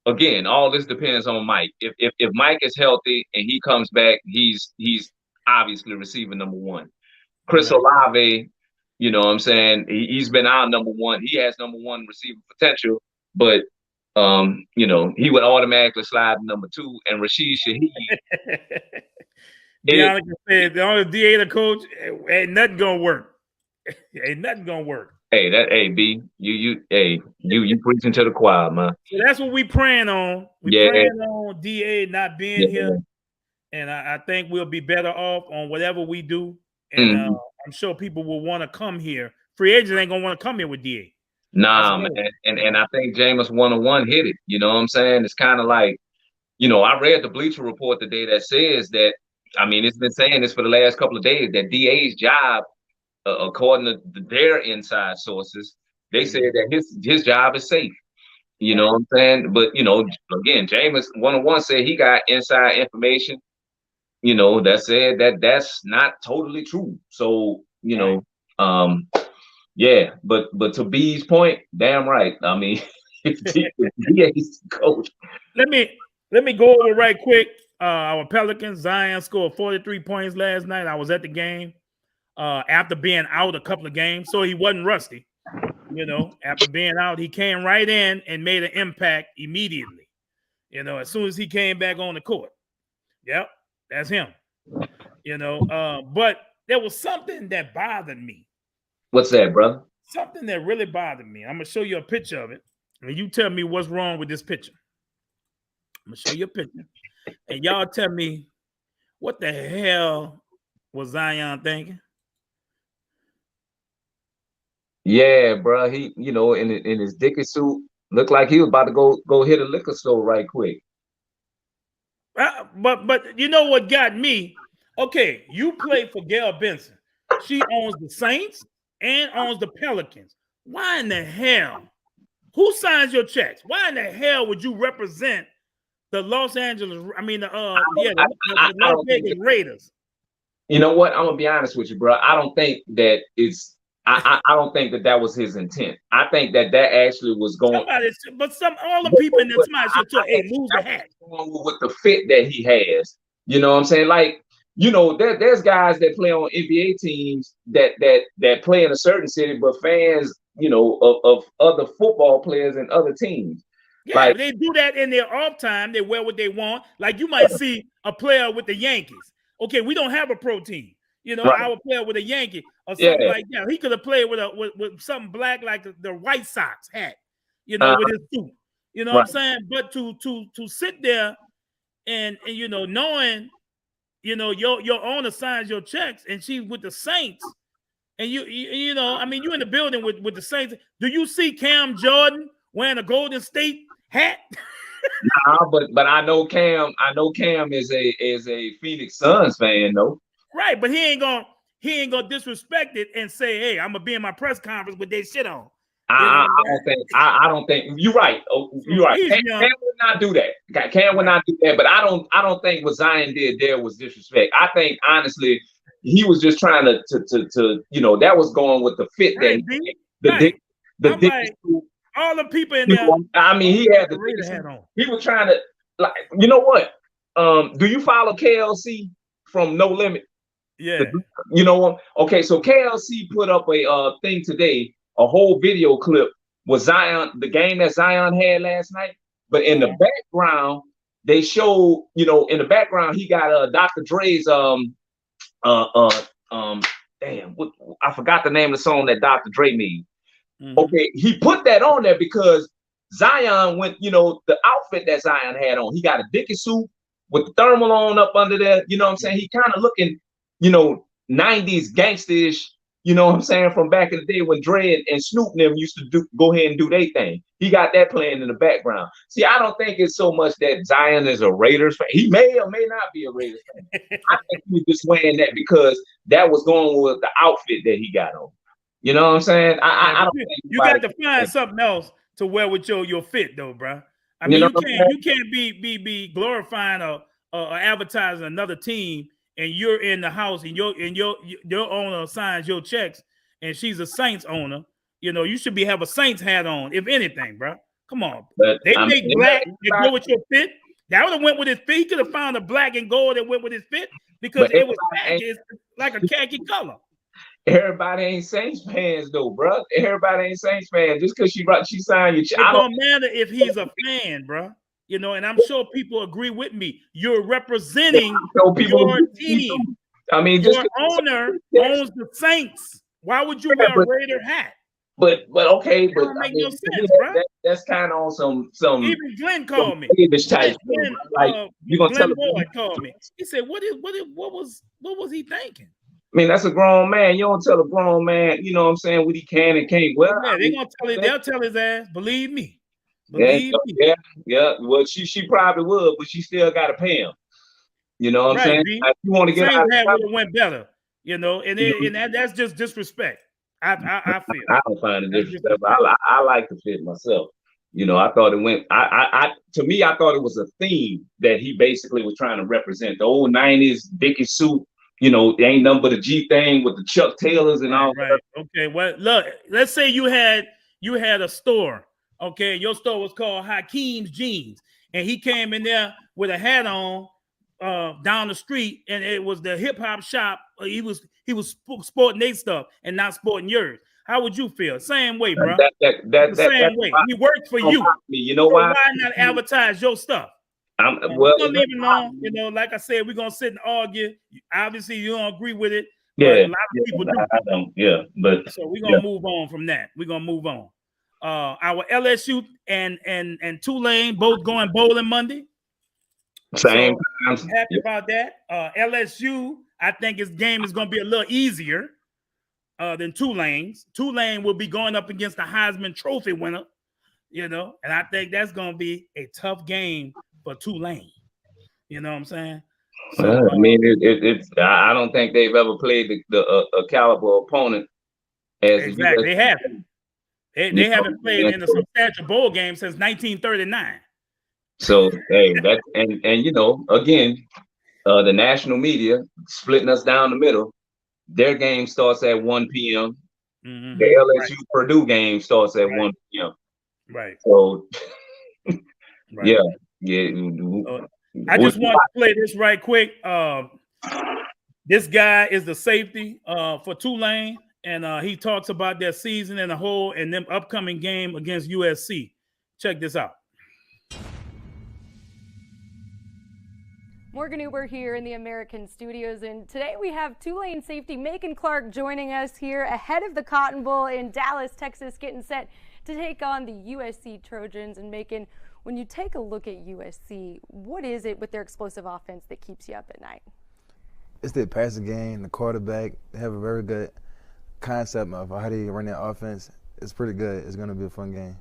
again, all this depends on Mike. If Mike is healthy and he comes back, he's obviously receiver number one. Chris Olave, you know what I'm saying, he's been our number one. He has number one receiver potential, but he would automatically slide to number two. And Rashid Shaheed. Bianca said the only DA the coach, ain't nothing gonna work. Ain't nothing gonna work. B, you preaching to the choir, man. So that's what we praying on. Praying on DA not being here, and I think we'll be better off on whatever we do. And I'm sure people will want to come here. Free agents ain't gonna want to come here with DA. Nah, man. And I think Jameis 101 hit it. You know what I'm saying? It's kind of like, I read the Bleacher Report today that says that, I mean, it's been saying this for the last couple of days, that DA's job, according to their inside sources, they said that his job is safe. You know what I'm saying? But, again, Jameis 101 said he got inside information, that said that that's not totally true. So, yeah, but to B's point, damn right. I mean, DA's coach. Let me go over right quick. Our Pelicans, Zion scored 43 points last night. I was at the game after being out a couple of games, so he wasn't rusty. After being out, he came right in and made an impact immediately. As soon as he came back on the court. Yep, that's him. But there was something that bothered me. What's that, brother? Something that really bothered me. I'm gonna show you a picture of it, and you tell me what's wrong with this picture. I'm gonna show you a picture, and y'all tell me what the hell was Zion thinking? Yeah, bro. He, in his Dickie suit, looked like he was about to go hit a liquor store right quick. But you know what got me? Okay, you played for Gail Benson. She owns the Saints and owns the Pelicans. Why in the hell? Who signs your checks? Why in the hell would you represent the Los Angeles? I mean, the Las Vegas Raiders. You know what? I'm gonna be honest with you, bro. I don't think that it's. I don't think that was his intent. I think that actually was going. All the people in the smart should talk. Hey, lose the hat. With the fit that he has, you know what I'm saying? Like, there's guys that play on NBA teams that play in a certain city, but fans, of other football players and other teams. Yeah, like, they do that in their off time. They wear what they want. Like, you might see a player with the Yankees. Okay, we don't have a pro team. I would play with a Yankee or something like that. He could have played with something black like the White Sox hat, with his suit. You know what I'm saying? But to sit there and knowing, your owner signs your checks and she's with the Saints, and I mean, you in the building with the Saints. Do you see Cam Jordan wearing a Golden State hat? But I know Cam. I know Cam is a Phoenix Suns fan, though. Right, but he ain't gonna disrespect it and say, "Hey, I'm gonna be in my press conference with their shit on." I don't think you're right. You're right. Cam would not do that. Cam would not do that. But I don't think what Zion did there was disrespect. I think honestly, he was just trying to that was going with the fit right, that all the people in there. I mean, he had the Raider hat on. He was trying to you know what? Do you follow KLC from No Limit? Yeah. You know what? Okay, so KLC put up a thing today, a whole video clip with Zion, the game that Zion had last night. But in the background, they showed, in the background, he got Dr. Dre's I forgot the name of the song that Dr. Dre made. Mm-hmm. Okay, he put that on there because Zion went, the outfit that Zion had on. He got a Dickie suit with the thermal on up under there. You know what I'm saying? He kind of looking, 90s gangsterish, from back in the day when Dre and Snoop and them used to go ahead and do their thing. He got that playing in the background. See, I don't think it's so much that Zion is a Raiders fan. He may or may not be a Raiders fan. I think he was just wearing that because that was going with the outfit that he got on. You know what I'm saying? I don't think you got to find something else to wear with your fit, though, bro. I mean, you can't be glorifying or advertising another team, and you're in the house and your owner signs your checks, and she's a Saints owner. You should have a Saints hat on, if anything, bro. Come on, they make black. They go with your fit. That would have went with his fit. He could have found a black and gold that went with his fit because it was khaki. It's like a khaki color. Everybody ain't Saints fans though, bro. Everybody ain't Saints fans. Just because she signed your check. It don't matter if he's a fan, bro. And I'm sure people agree with me. You're representing your team. I mean, your owner owns the Saints. Why would you wear a Raider hat? But okay, that don't make no sense, bro. That's kind of on some. Even Glenn called me. Type Glenn Boyd called me. He said, "What was he thinking?" I mean, that's a grown man. You don't tell a grown man, what he can and can't. Well, yeah, they'll tell his ass. Believe me. Yeah. Well, she probably would, but she still got to pay him. You know what I'm saying? If you want to get out, would have went better. And that's just disrespect. I feel. I don't find it disrespectful. I like the fit myself. I thought it went. To me, I thought it was a theme that he basically was trying to represent the old '90s Dickie suit. It ain't nothing but a G thing with the Chuck Taylors and all that. Okay, well, look, let's say you had a store, okay, your store was called Hakeem's Jeans, and he came in there with a hat on down the street, and it was the hip hop shop. He was sporting their stuff and not sporting yours. How would you feel? Same way, bro. Same way. He worked for you. You know why? Why not advertise your stuff? We're gonna leave it alone. Like I said, we're gonna sit and argue. Obviously, you don't agree with it. Yeah, a lot of people do. I don't. Yeah, but so we're gonna move on from that. We're gonna move on. Our LSU and Tulane both going bowling Monday. Same. So happy about that. LSU, I think his game is gonna be a little easier than Tulane's. Tulane will be going up against the Heisman Trophy winner. And I think that's gonna be a tough game for Tulane. You know what I'm saying? So, I mean, I don't think they've ever played a caliber opponent. Exactly, they haven't. They haven't played in a substantial bowl game since 1939. So hey, that and again, the national media splitting us down the middle. Their game starts at 1 p.m. Mm-hmm. The LSU Purdue game starts at 1 p.m. Right. So yeah. I just want to play this right quick. This guy is the safety for Tulane, and he talks about their season in a whole and them upcoming game against USC. Check this out. Morgan Uber here in the American Studios, and today we have Tulane safety Macon Clark joining us here ahead of the Cotton Bowl in Dallas, Texas, getting set to take on the USC Trojans. And Macon, when you take a look at USC, what is it with their explosive offense that keeps you up at night? It's the passing game, the quarterback. They have a very good concept of how they run their offense. It's pretty good. It's going to be a fun game.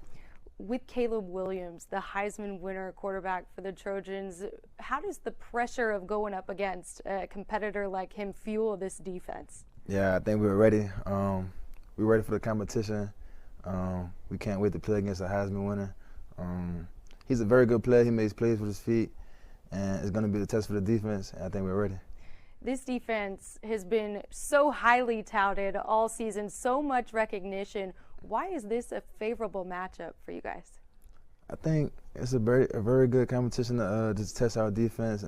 With Caleb Williams, the Heisman winner quarterback for the Trojans, how does the pressure of going up against a competitor like him fuel this defense? Yeah, I think we were ready. We were ready for the competition. We can't wait to play against a Heisman winner. He's a very good player. He makes plays with his feet, and it's going to be the test for the defense, and I think we're ready. This defense has been so highly touted all season, so much recognition. Why is this a favorable matchup for you guys? I think it's a very good competition to just test our defense.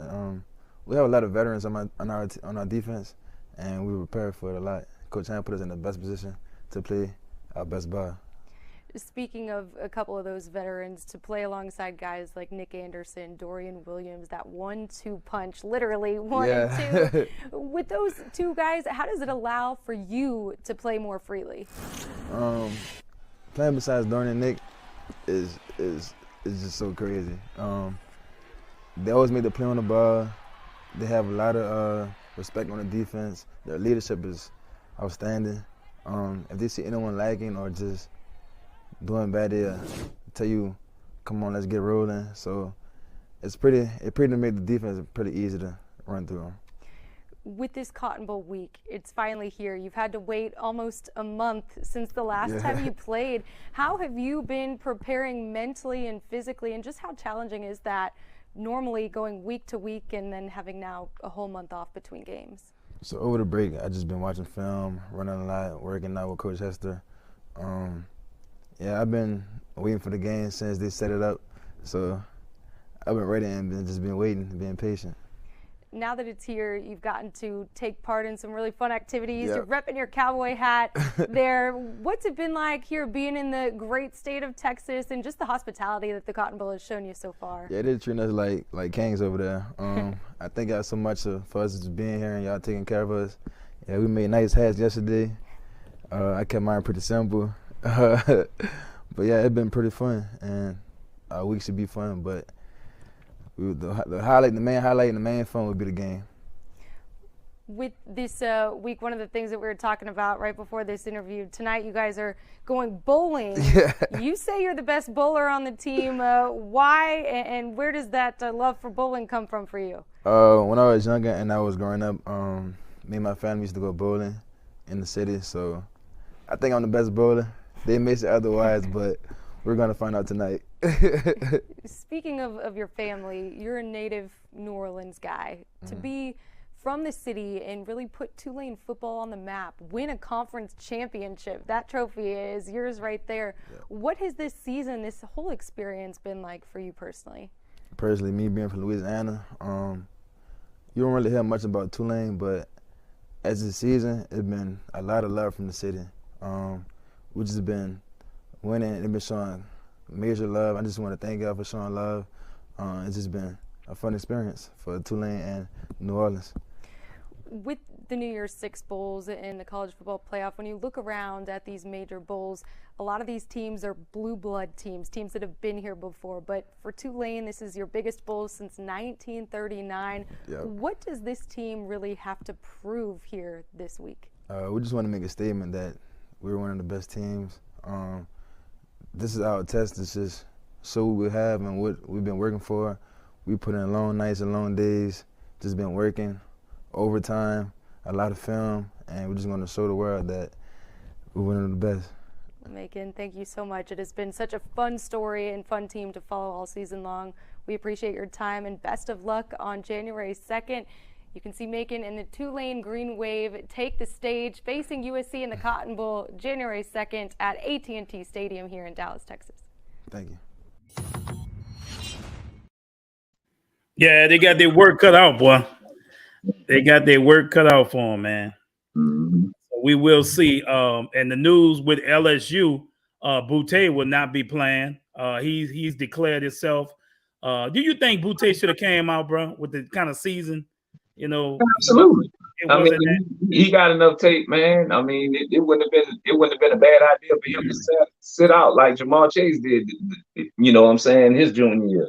We have a lot of veterans on our defense, and we prepared for it a lot. Coach Ham put us in the best position to play our best ball. Speaking of a couple of those veterans, to play alongside guys like Nick Anderson, Dorian Williams, that 1-2 punch, literally 1 and 2. With those two guys, how does it allow for you to play more freely? Playing besides Dorian and Nick is just so crazy. They always make the play on the ball. They have a lot of respect on the defense. Their leadership is outstanding. If they see anyone lagging or just doing bad, they'll tell you, come on, let's get rolling. So it pretty make the defense pretty easy to run through them. With this Cotton Bowl week, it's finally here. You've had to wait almost a month since the last time you played. How have you been preparing mentally and physically, and just how challenging is that normally going week to week and then having now a whole month off between games? So over the break, I just been watching film, running a lot, working out with Coach Hester. I've been waiting for the game since they set it up. So I've been ready and just been waiting, being patient. Now that it's here, you've gotten to take part in some really fun activities. You're repping your cowboy hat there. What's it been like here being in the great state of Texas and just the hospitality that the Cotton Bowl has shown you so far? Yeah, they're treating us like kings over there. I thank y'all so much for us just being here and y'all taking care of us. Yeah, we made nice hats yesterday. I kept mine pretty simple. But yeah, it's been pretty fun, and our week should be fun, but the main highlight and the main fun would be the game. With this week, one of the things that we were talking about right before this interview, tonight you guys are going bowling. You say you're the best bowler on the team. Why and where does that love for bowling come from for you? When I was younger and I was growing up, me and my family used to go bowling in the city, so I think I'm the best bowler. They may say otherwise, but we're going to find out tonight. Speaking of your family, you're a native New Orleans guy. To be from the city and really put Tulane football on the map, win a conference championship, that trophy is yours right there. Yeah. What has this season, this whole experience been like for you personally? Personally, me being from Louisiana, you don't really hear much about Tulane, but as a season, it's been a lot of love from the city. We've just been winning and been showing major love. I just want to thank y'all for showing love. It's just been a fun experience for Tulane and New Orleans. With the New Year's Six Bowls and the college football playoff, when you look around at these major bowls, a lot of these teams are blue blood teams that have been here before. But for Tulane, this is your biggest bowl since 1939. Yep. What does this team really have to prove here this week? We just want to make a statement that we're one of the best teams. This is our test. This is so we have and what we've been working for. We put in long nights and long days, just been working, overtime, a lot of film, and we're just going to show the world that we're one of the best. Macon, thank you so much. It has been such a fun story and fun team to follow all season long. We appreciate your time and best of luck on January 2nd. You can see Macon and the Tulane Green Wave take the stage facing USC in the Cotton Bowl January 2nd at AT&T Stadium here in Dallas, Texas. Thank you. Yeah, they got their work cut out, boy. They got their work cut out for them, man. So we will see. And the news with LSU, Boutte will not be playing. He's declared himself. Do you think Boutte should have came out, bro, with the kind of season? You know, absolutely. I mean, he got enough tape, man. I mean, it wouldn't have been a bad idea for him to sit out like Jamal Chase did. You know what I'm saying? His junior year.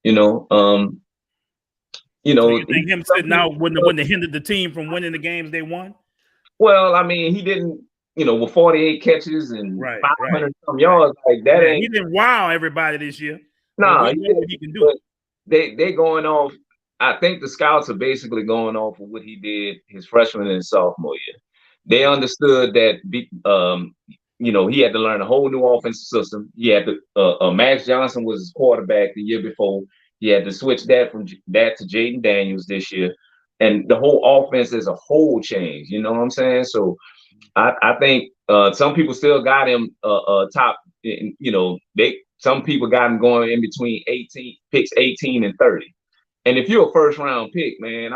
So you think him sitting out wouldn't have hindered the team from winning the games they won? Well, I mean, he didn't. with 48 catches and Right, 500 some yards, like that Yeah, ain't. he didn't wow everybody this year, but Nah, we he know what didn't, he can do. but they going off. I think the scouts are basically going off of what he did his freshman and sophomore year. They understood that he had to learn a whole new offensive system. He had to Max Johnson was his quarterback the year before. He had to switch that from that to Jaden Daniels this year. And the whole offense as a whole changed. You know what I'm saying? So I think some people still got him top. Some people got him going in between 18 and 30. And if you're a first round pick, man,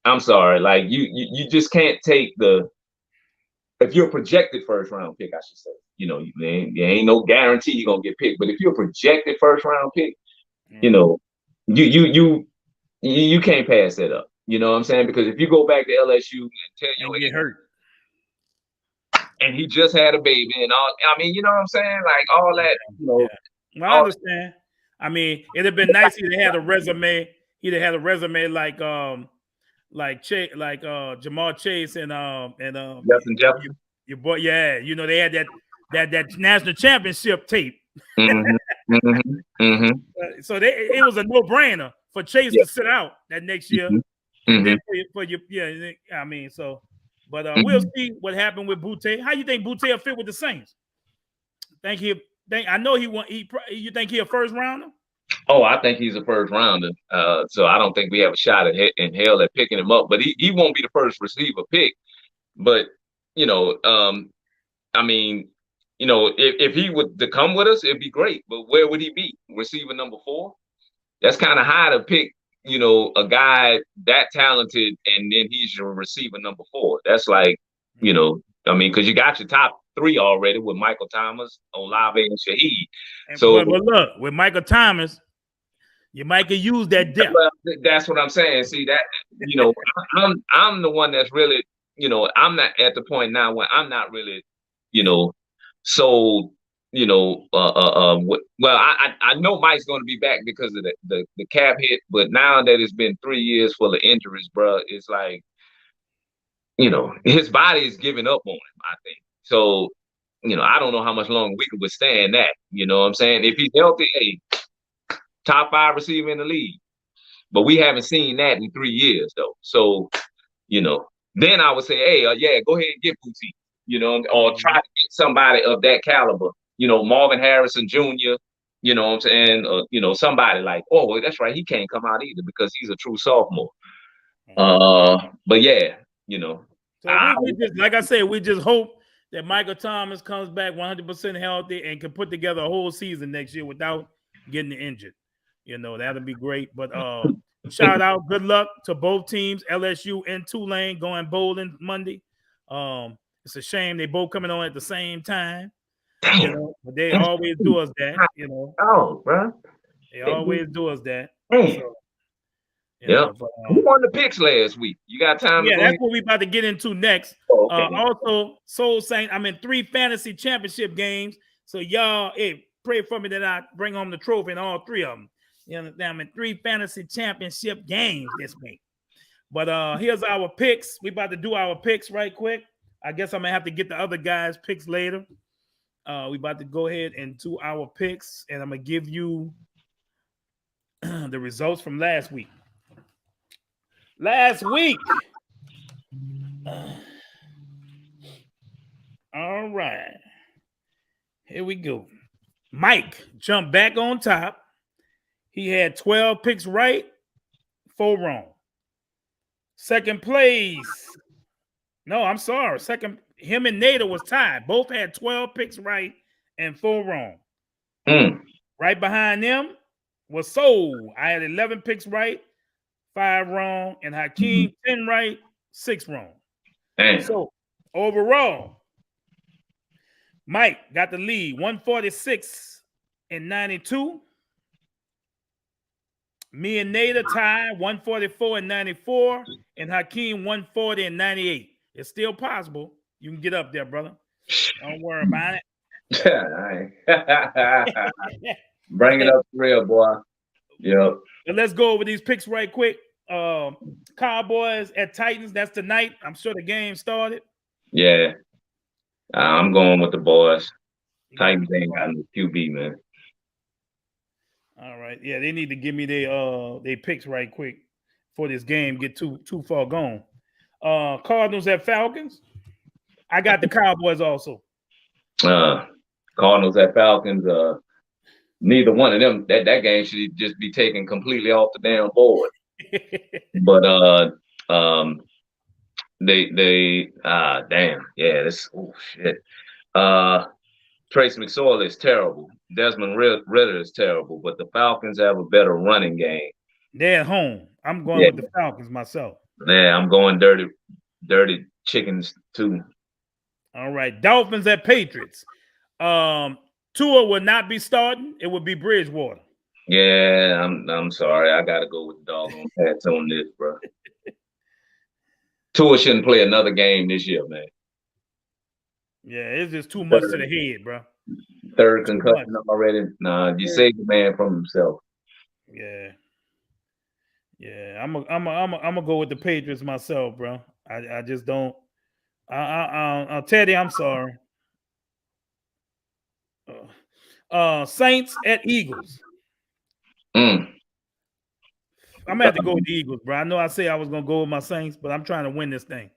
I'm sorry, like you just can't take if you're a projected first round pick, I should say. There ain't no guarantee you're gonna get picked. But if you're a projected first round pick, you can't pass that up. You know what I'm saying? Because if you go back to LSU and tell your And get hurt. and he just had a baby and all, I mean, you know what I'm saying? Like all that, Well, I understand. I mean, it'd have been nice if he had a resume. He'd have had a resume like Jamal Chase and Justin Jefferson. Your boy, yeah. They had that national championship tape. So it was a no-brainer for Chase to sit out that next year. And then but we'll see what happened with Boutte. How you think Boutte will fit with the Saints? I know he won. You think he a first rounder? Oh, I think he's a first rounder. So I don't think we have a shot in hell at picking him up. But he won't be the first receiver pick. But I mean, if he would to come with us, it'd be great. But where would he be? Receiver number 4? That's kind of high to pick. A guy that talented, and then he's your receiver number 4. That's like, because you got your top 3 already with Michael Thomas, Olave, and Shaheed. So, but look, with Michael Thomas, you might could use that depth. Well, that's what I'm saying. See that, I'm the one that's really, I'm not at the point now where I'm not really, so. I know Mike's going to be back because of the cap hit, but now that it's been 3 years full of injuries, bro, it's like, his body is giving up on him, I think. So, I don't know how much longer we can withstand that. You know what I'm saying? If he's healthy, hey, top 5 receiver in the league. But we haven't seen that in 3 years, though. So, then I would say, hey, go ahead and get Boutte, or try to get somebody of that caliber. Marvin Harrison Jr., you know what I'm saying? Somebody like, oh, that's right, he can't come out either because he's a true sophomore. But yeah, So we just, like I said, we just hope that Michael Thomas comes back 100% healthy and can put together a whole season next year without getting injured. That'll be great. But shout out, good luck to both teams, LSU and Tulane, going bowling Monday. It's a shame they both coming on at the same time. But they always do us that, Oh, bro. They always do us that. So, who won the picks last week? You got time? Yeah, that's what we about to get into next. Okay. Also, Soul Saint, I'm in 3 fantasy championship games. So y'all, hey, pray for me that I bring home the trophy in all 3 of them. I'm in 3 fantasy championship games this week. But here's our picks. We about to do our picks right quick. I guess I'm gonna have to get the other guys' picks later. We about to go ahead and do our picks, and I'm gonna give you the results from last week. All right, here we go. Mike jumped back on top. He had 12 picks right, 4 wrong. Second place. No, I'm sorry. Him and Nader was tied. Both had 12 picks right and 4 wrong. Right behind them was Soul. I had 11 picks right, 5 wrong, and Hakeem 10 right, 6 wrong. So overall, Mike got the lead, 146 and 92. Me and Nader tied 144 and 94, and Hakeem 140 and 98. It's still possible. You can get up there, brother. Don't worry about it. Bring it up for real, boy. Yep. But let's go over these picks right quick. Cowboys at Titans. That's tonight. I'm sure the game started. Yeah. I'm going with the boys. Titans ain't got no QB, man. All right. Yeah, they need to give me their picks right quick for this game get too far gone. Cardinals at Falcons. I got the Cowboys also. Cardinals at Falcons. Neither one of them. That game should just be taken completely off the damn board. But damn, yeah, this shit. Trace McSorley is terrible. Desmond Ritter is terrible, but the Falcons have a better running game. They're at home. I'm going with the Falcons myself. Yeah, I'm going dirty chickens too. All right. Dolphins at Patriots. Tua will not be starting. It would be Bridgewater. Yeah, I'm sorry. I gotta go with the doggone Pats on this, bro. Tua shouldn't play another game this year, man. Yeah, it's just too much to the head, bro. Third concussion already. Nah, you saved the man from himself. Yeah. I'm gonna go with the Patriots myself, bro. I just don't. Teddy, I'm sorry. Saints at Eagles. Mm. I'm gonna have to go with the Eagles, bro. I know I say I was gonna go with my Saints, but I'm trying to win this thing.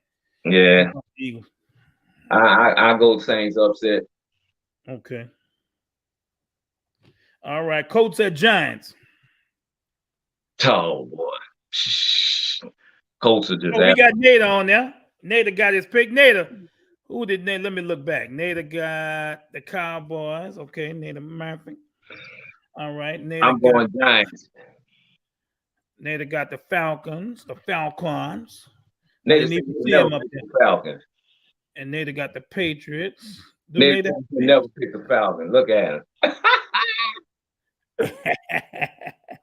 Yeah. Eagles. I go Saints upset. Okay. All right. Colts at Giants. Oh boy. Colts are just. We got Nader on there. Nader got his pick. Nader. Who did Nader? Let me look back. Nader got the Cowboys. Okay, Nader Murphy. All right. Nader I'm going Giants. Nader got the Falcons. Nader never pick the Falcons. And Nader got the Patriots. Nader never pick the Falcons. Look at him.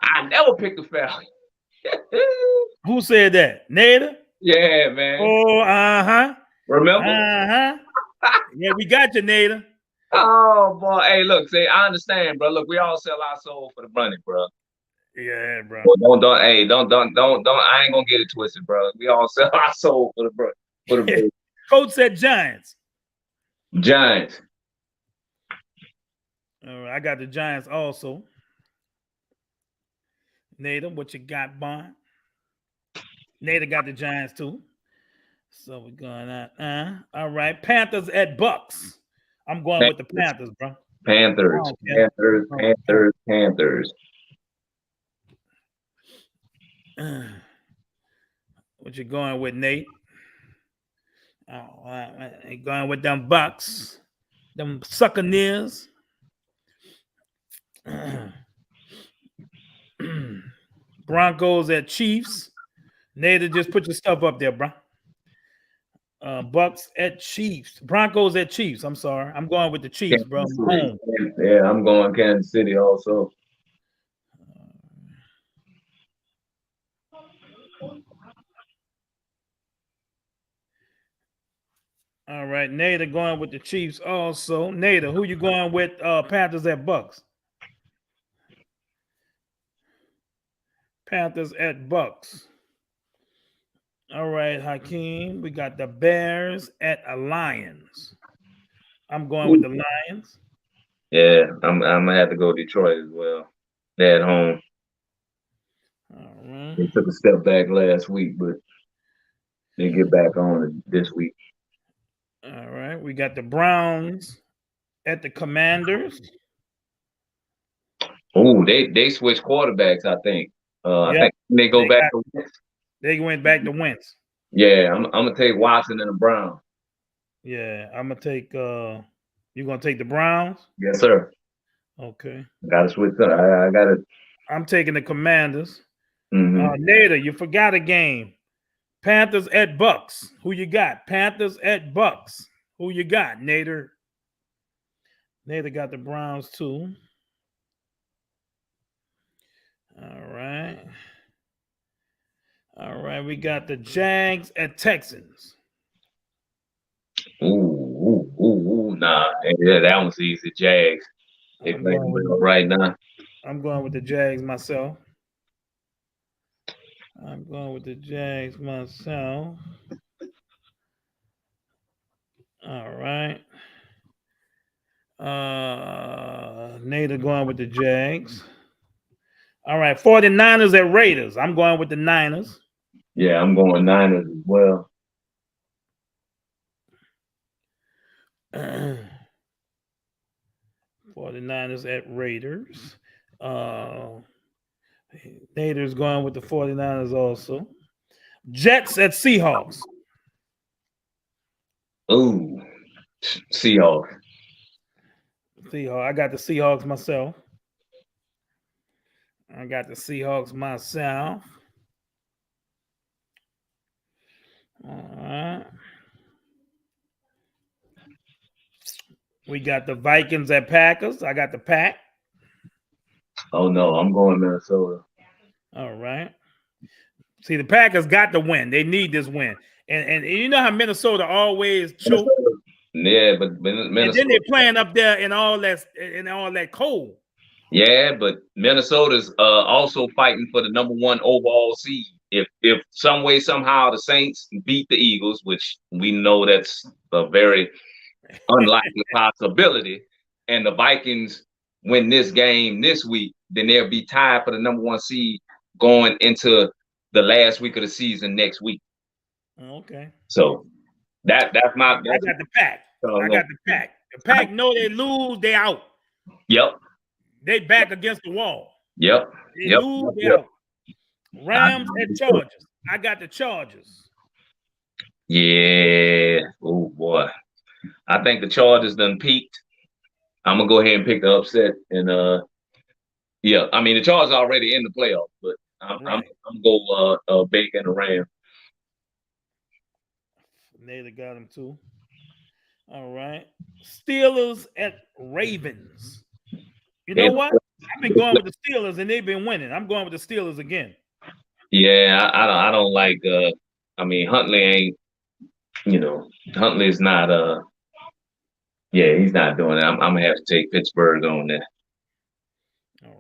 I never picked the Falcons. Who said that? Nader? Yeah, man. Oh, Remember? Yeah, we got you, Nader. Oh boy. Hey, look, see, I understand, bro. Look, we all sell our soul for the money, bro. Yeah, bro. Well, don't. I ain't gonna get it twisted, bro. We all sell our soul for the Coach said Giants. Giants. All right, I got the Giants also. Nader, what you got, Bond? Nader got the Giants too. So we're going on. All right, Panthers at Bucks. I'm going with the Panthers, bro. Panthers. What you going with, Nate? Going with them Bucks. Them Succaneers. Broncos at Chiefs. Nader, just put your stuff up there, bro. Bucks at Chiefs. Broncos at Chiefs. I'm sorry. I'm going with the Chiefs, bro. Home. Yeah, I'm going Kansas City also. All right, Nader going with the Chiefs also. Nader, who you going with? Panthers at Bucks. Panthers at Bucks. All right, Hakeem. We got the Bears at Lions. I'm going with the Lions. Yeah, I'm gonna have to go Detroit as well. They're at home. All right. They took a step back last week, but they get back on it this week. All right, we got the Browns at the Commanders. Oh, they switched quarterbacks, I think. I think they go back to Wentz. They went back to Wentz. Yeah, I'm gonna take Watson and the Browns. Yeah, I'm gonna take you're gonna take the Browns? Yes, sir. Okay. Gotta switch up. I gotta. I'm taking the Commanders. Mm-hmm. Nader, you forgot a game. Panthers at Bucks. Who you got? Panthers at Bucks. Who you got, Nader? Nader got the Browns too. All right. All right, we got the Jags at Texans. Ooh, nah. Yeah, that one's easy. Jags. They playing well right now. I'm going with the Jags myself. All right. Nader going with the Jags. All right, 49ers at Raiders. I'm going with the Niners. Yeah, I'm going Niners as well. 49ers at Raiders. Nader's going with the 49ers also. Jets at Seahawks. Ooh, Seahawks. I got the Seahawks myself. All right. We got the Vikings at Packers. I got the Pack. Oh no, I'm going Minnesota. All right. See, the Packers got the win. They need this win. And you know how Minnesota always choke. Yeah, but Minnesota. And then they're playing up there in all that cold. Yeah, but Minnesota's also fighting for the number 1 overall seed. If some way somehow the Saints beat the Eagles, which we know that's a very unlikely possibility, and the Vikings win this game this week, then they'll be tied for the number 1 seed going into the last week of the season next week. Okay. So that's my. I got the Pack. The Pack know they lose, they out. Yep. They back against the wall. Yep. They lose, they out. Rams and Chargers. I got the Chargers. Yeah. Oh boy. I think the Chargers done peaked. I'm gonna go ahead and pick the upset, and yeah, I mean the Chargers are already in the playoffs, but I'm go Bake and the Rams. Nader got him too. All right. Steelers at Ravens. You know what? I've been going with the Steelers and they've been winning. I'm going with the Steelers again. Yeah, I don't like I mean Huntley ain't, Huntley's not yeah, he's not doing it. I'm gonna have to take Pittsburgh on that. All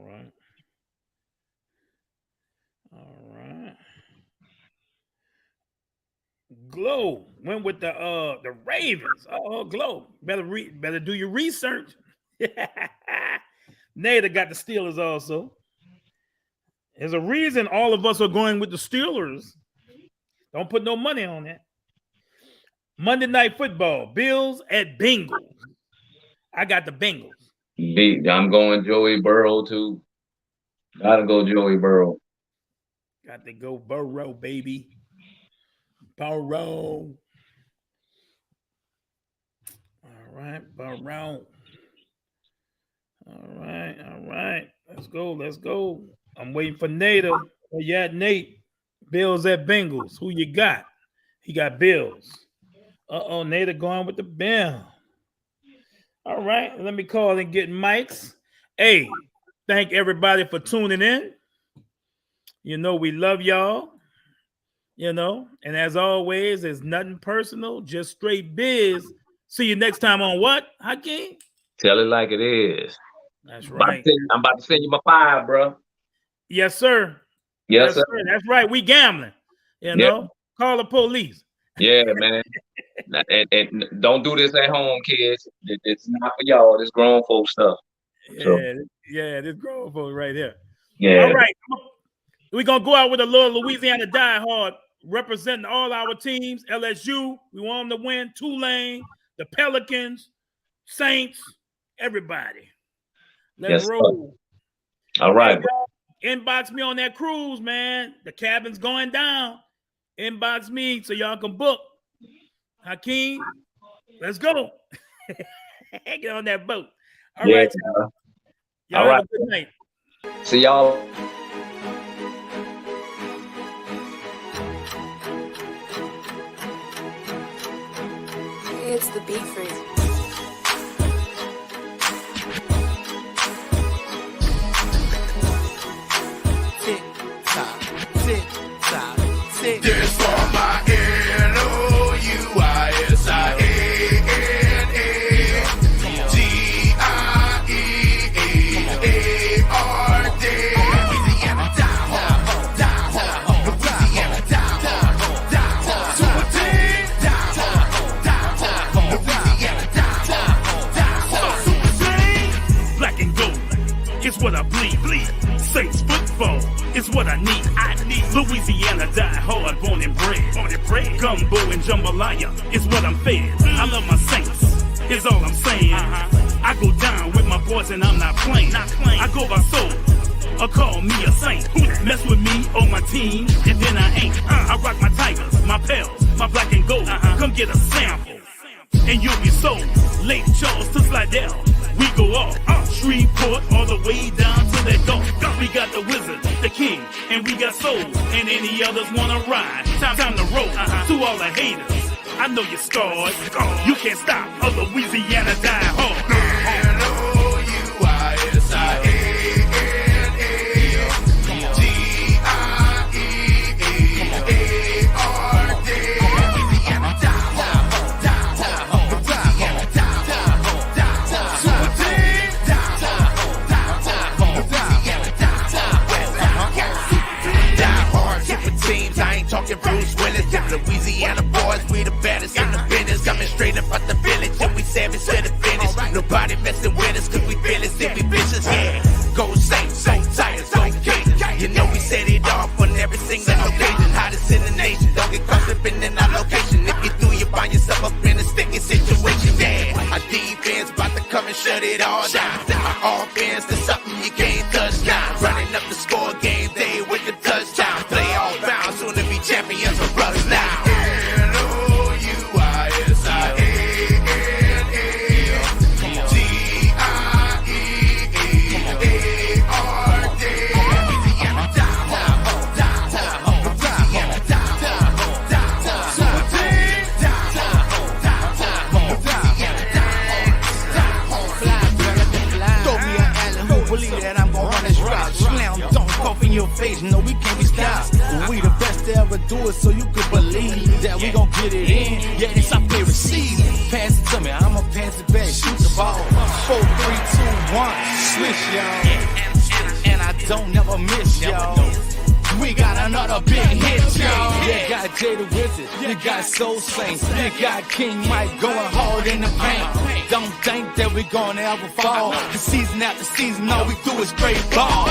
right. Glow went with the Ravens. Oh, Glow. Better do your research. Nader got the Steelers also. There's a reason all of us are going with the Steelers. Don't put no money on that. Monday Night Football, Bills at Bengals. I got the Bengals. I'm going Joey Burrow too. Gotta go Joey Burrow. Got to go Burrow, baby. Burrow. All right, Burrow. All right. Let's go. I'm waiting for Nader. Where you at, Nate? Bills at Bengals. Who you got? He got Bills. Nader going with the Bills. All right, let me call and get mics. Hey, thank everybody for tuning in. We love y'all. And as always, it's nothing personal, just straight biz. See you next time on what, Hakeem? Tell it like it is. That's right. I'm about to send you my 5, bro. Yes, sir. Yes, sir. That's right. We gambling. Call the police. Yeah, man. and don't do this at home, kids. It's not for y'all. This grown folk stuff. This grown folk right here. Yeah. All right. We're going to go out with a little Louisiana diehard representing all our teams. LSU, we want them to win. Tulane, the Pelicans, Saints, everybody. Let's roll. All right. Inbox me on that cruise, man. The cabin's going down. Inbox me so y'all can book. Hakeem, let's go. Get on that boat. All right. Y'all have a good night. See y'all. It's the Beat Freak. This for my Louisiana. Gumbo and jambalaya is what I'm fed. I love my Saints, is all I'm saying. I go down with my boys and I'm not playing. I go by soul, or call me a saint. Mess with me on my team, and then I ain't. I rock my Tigers, my Pels, my black and gold. Come get a sample, and you'll be sold. Lake Charles to Slidell, we go off. Shreveport all the way down to that Gulf. We got the Wizard, the King, and we got Soul. And any others wanna ride, time to roll. To all the haters, I know you're scarred. You can't stop a Louisiana die hard. Talking Bruce Willis, them Louisiana boys, we the baddest in the business. Coming straight up out the village, and we savage to the finish. Nobody messing with us, cause we fearless and we vicious, yeah. Go Saints, go Tigers, go King. You know we set it off on every single occasion. Hottest in the nation, don't get caught slipping in our location. If you do, you find yourself up in a sticky situation, yeah. Our defense about to come and shut it all down. Our offense is something you can't touch now. Running up the score game day with the touchdown. Play all round, soon to be champions of us now. Your face, no, we can't be stopped. We the best to ever do it, so you could believe that we gon' get it in. Yeah, it's our favorite season. Pass it to me, I'ma pass it back. Shoot the ball. 4, 3, 2, 1. Switch, y'all. And I don't never miss, y'all. We got another big hit, y'all. You got Jay the Wizard, you got Soul Saints, you got King Mike going hard in the paint. Don't think that we gonna ever fall. The season after season, all we do is straight ball.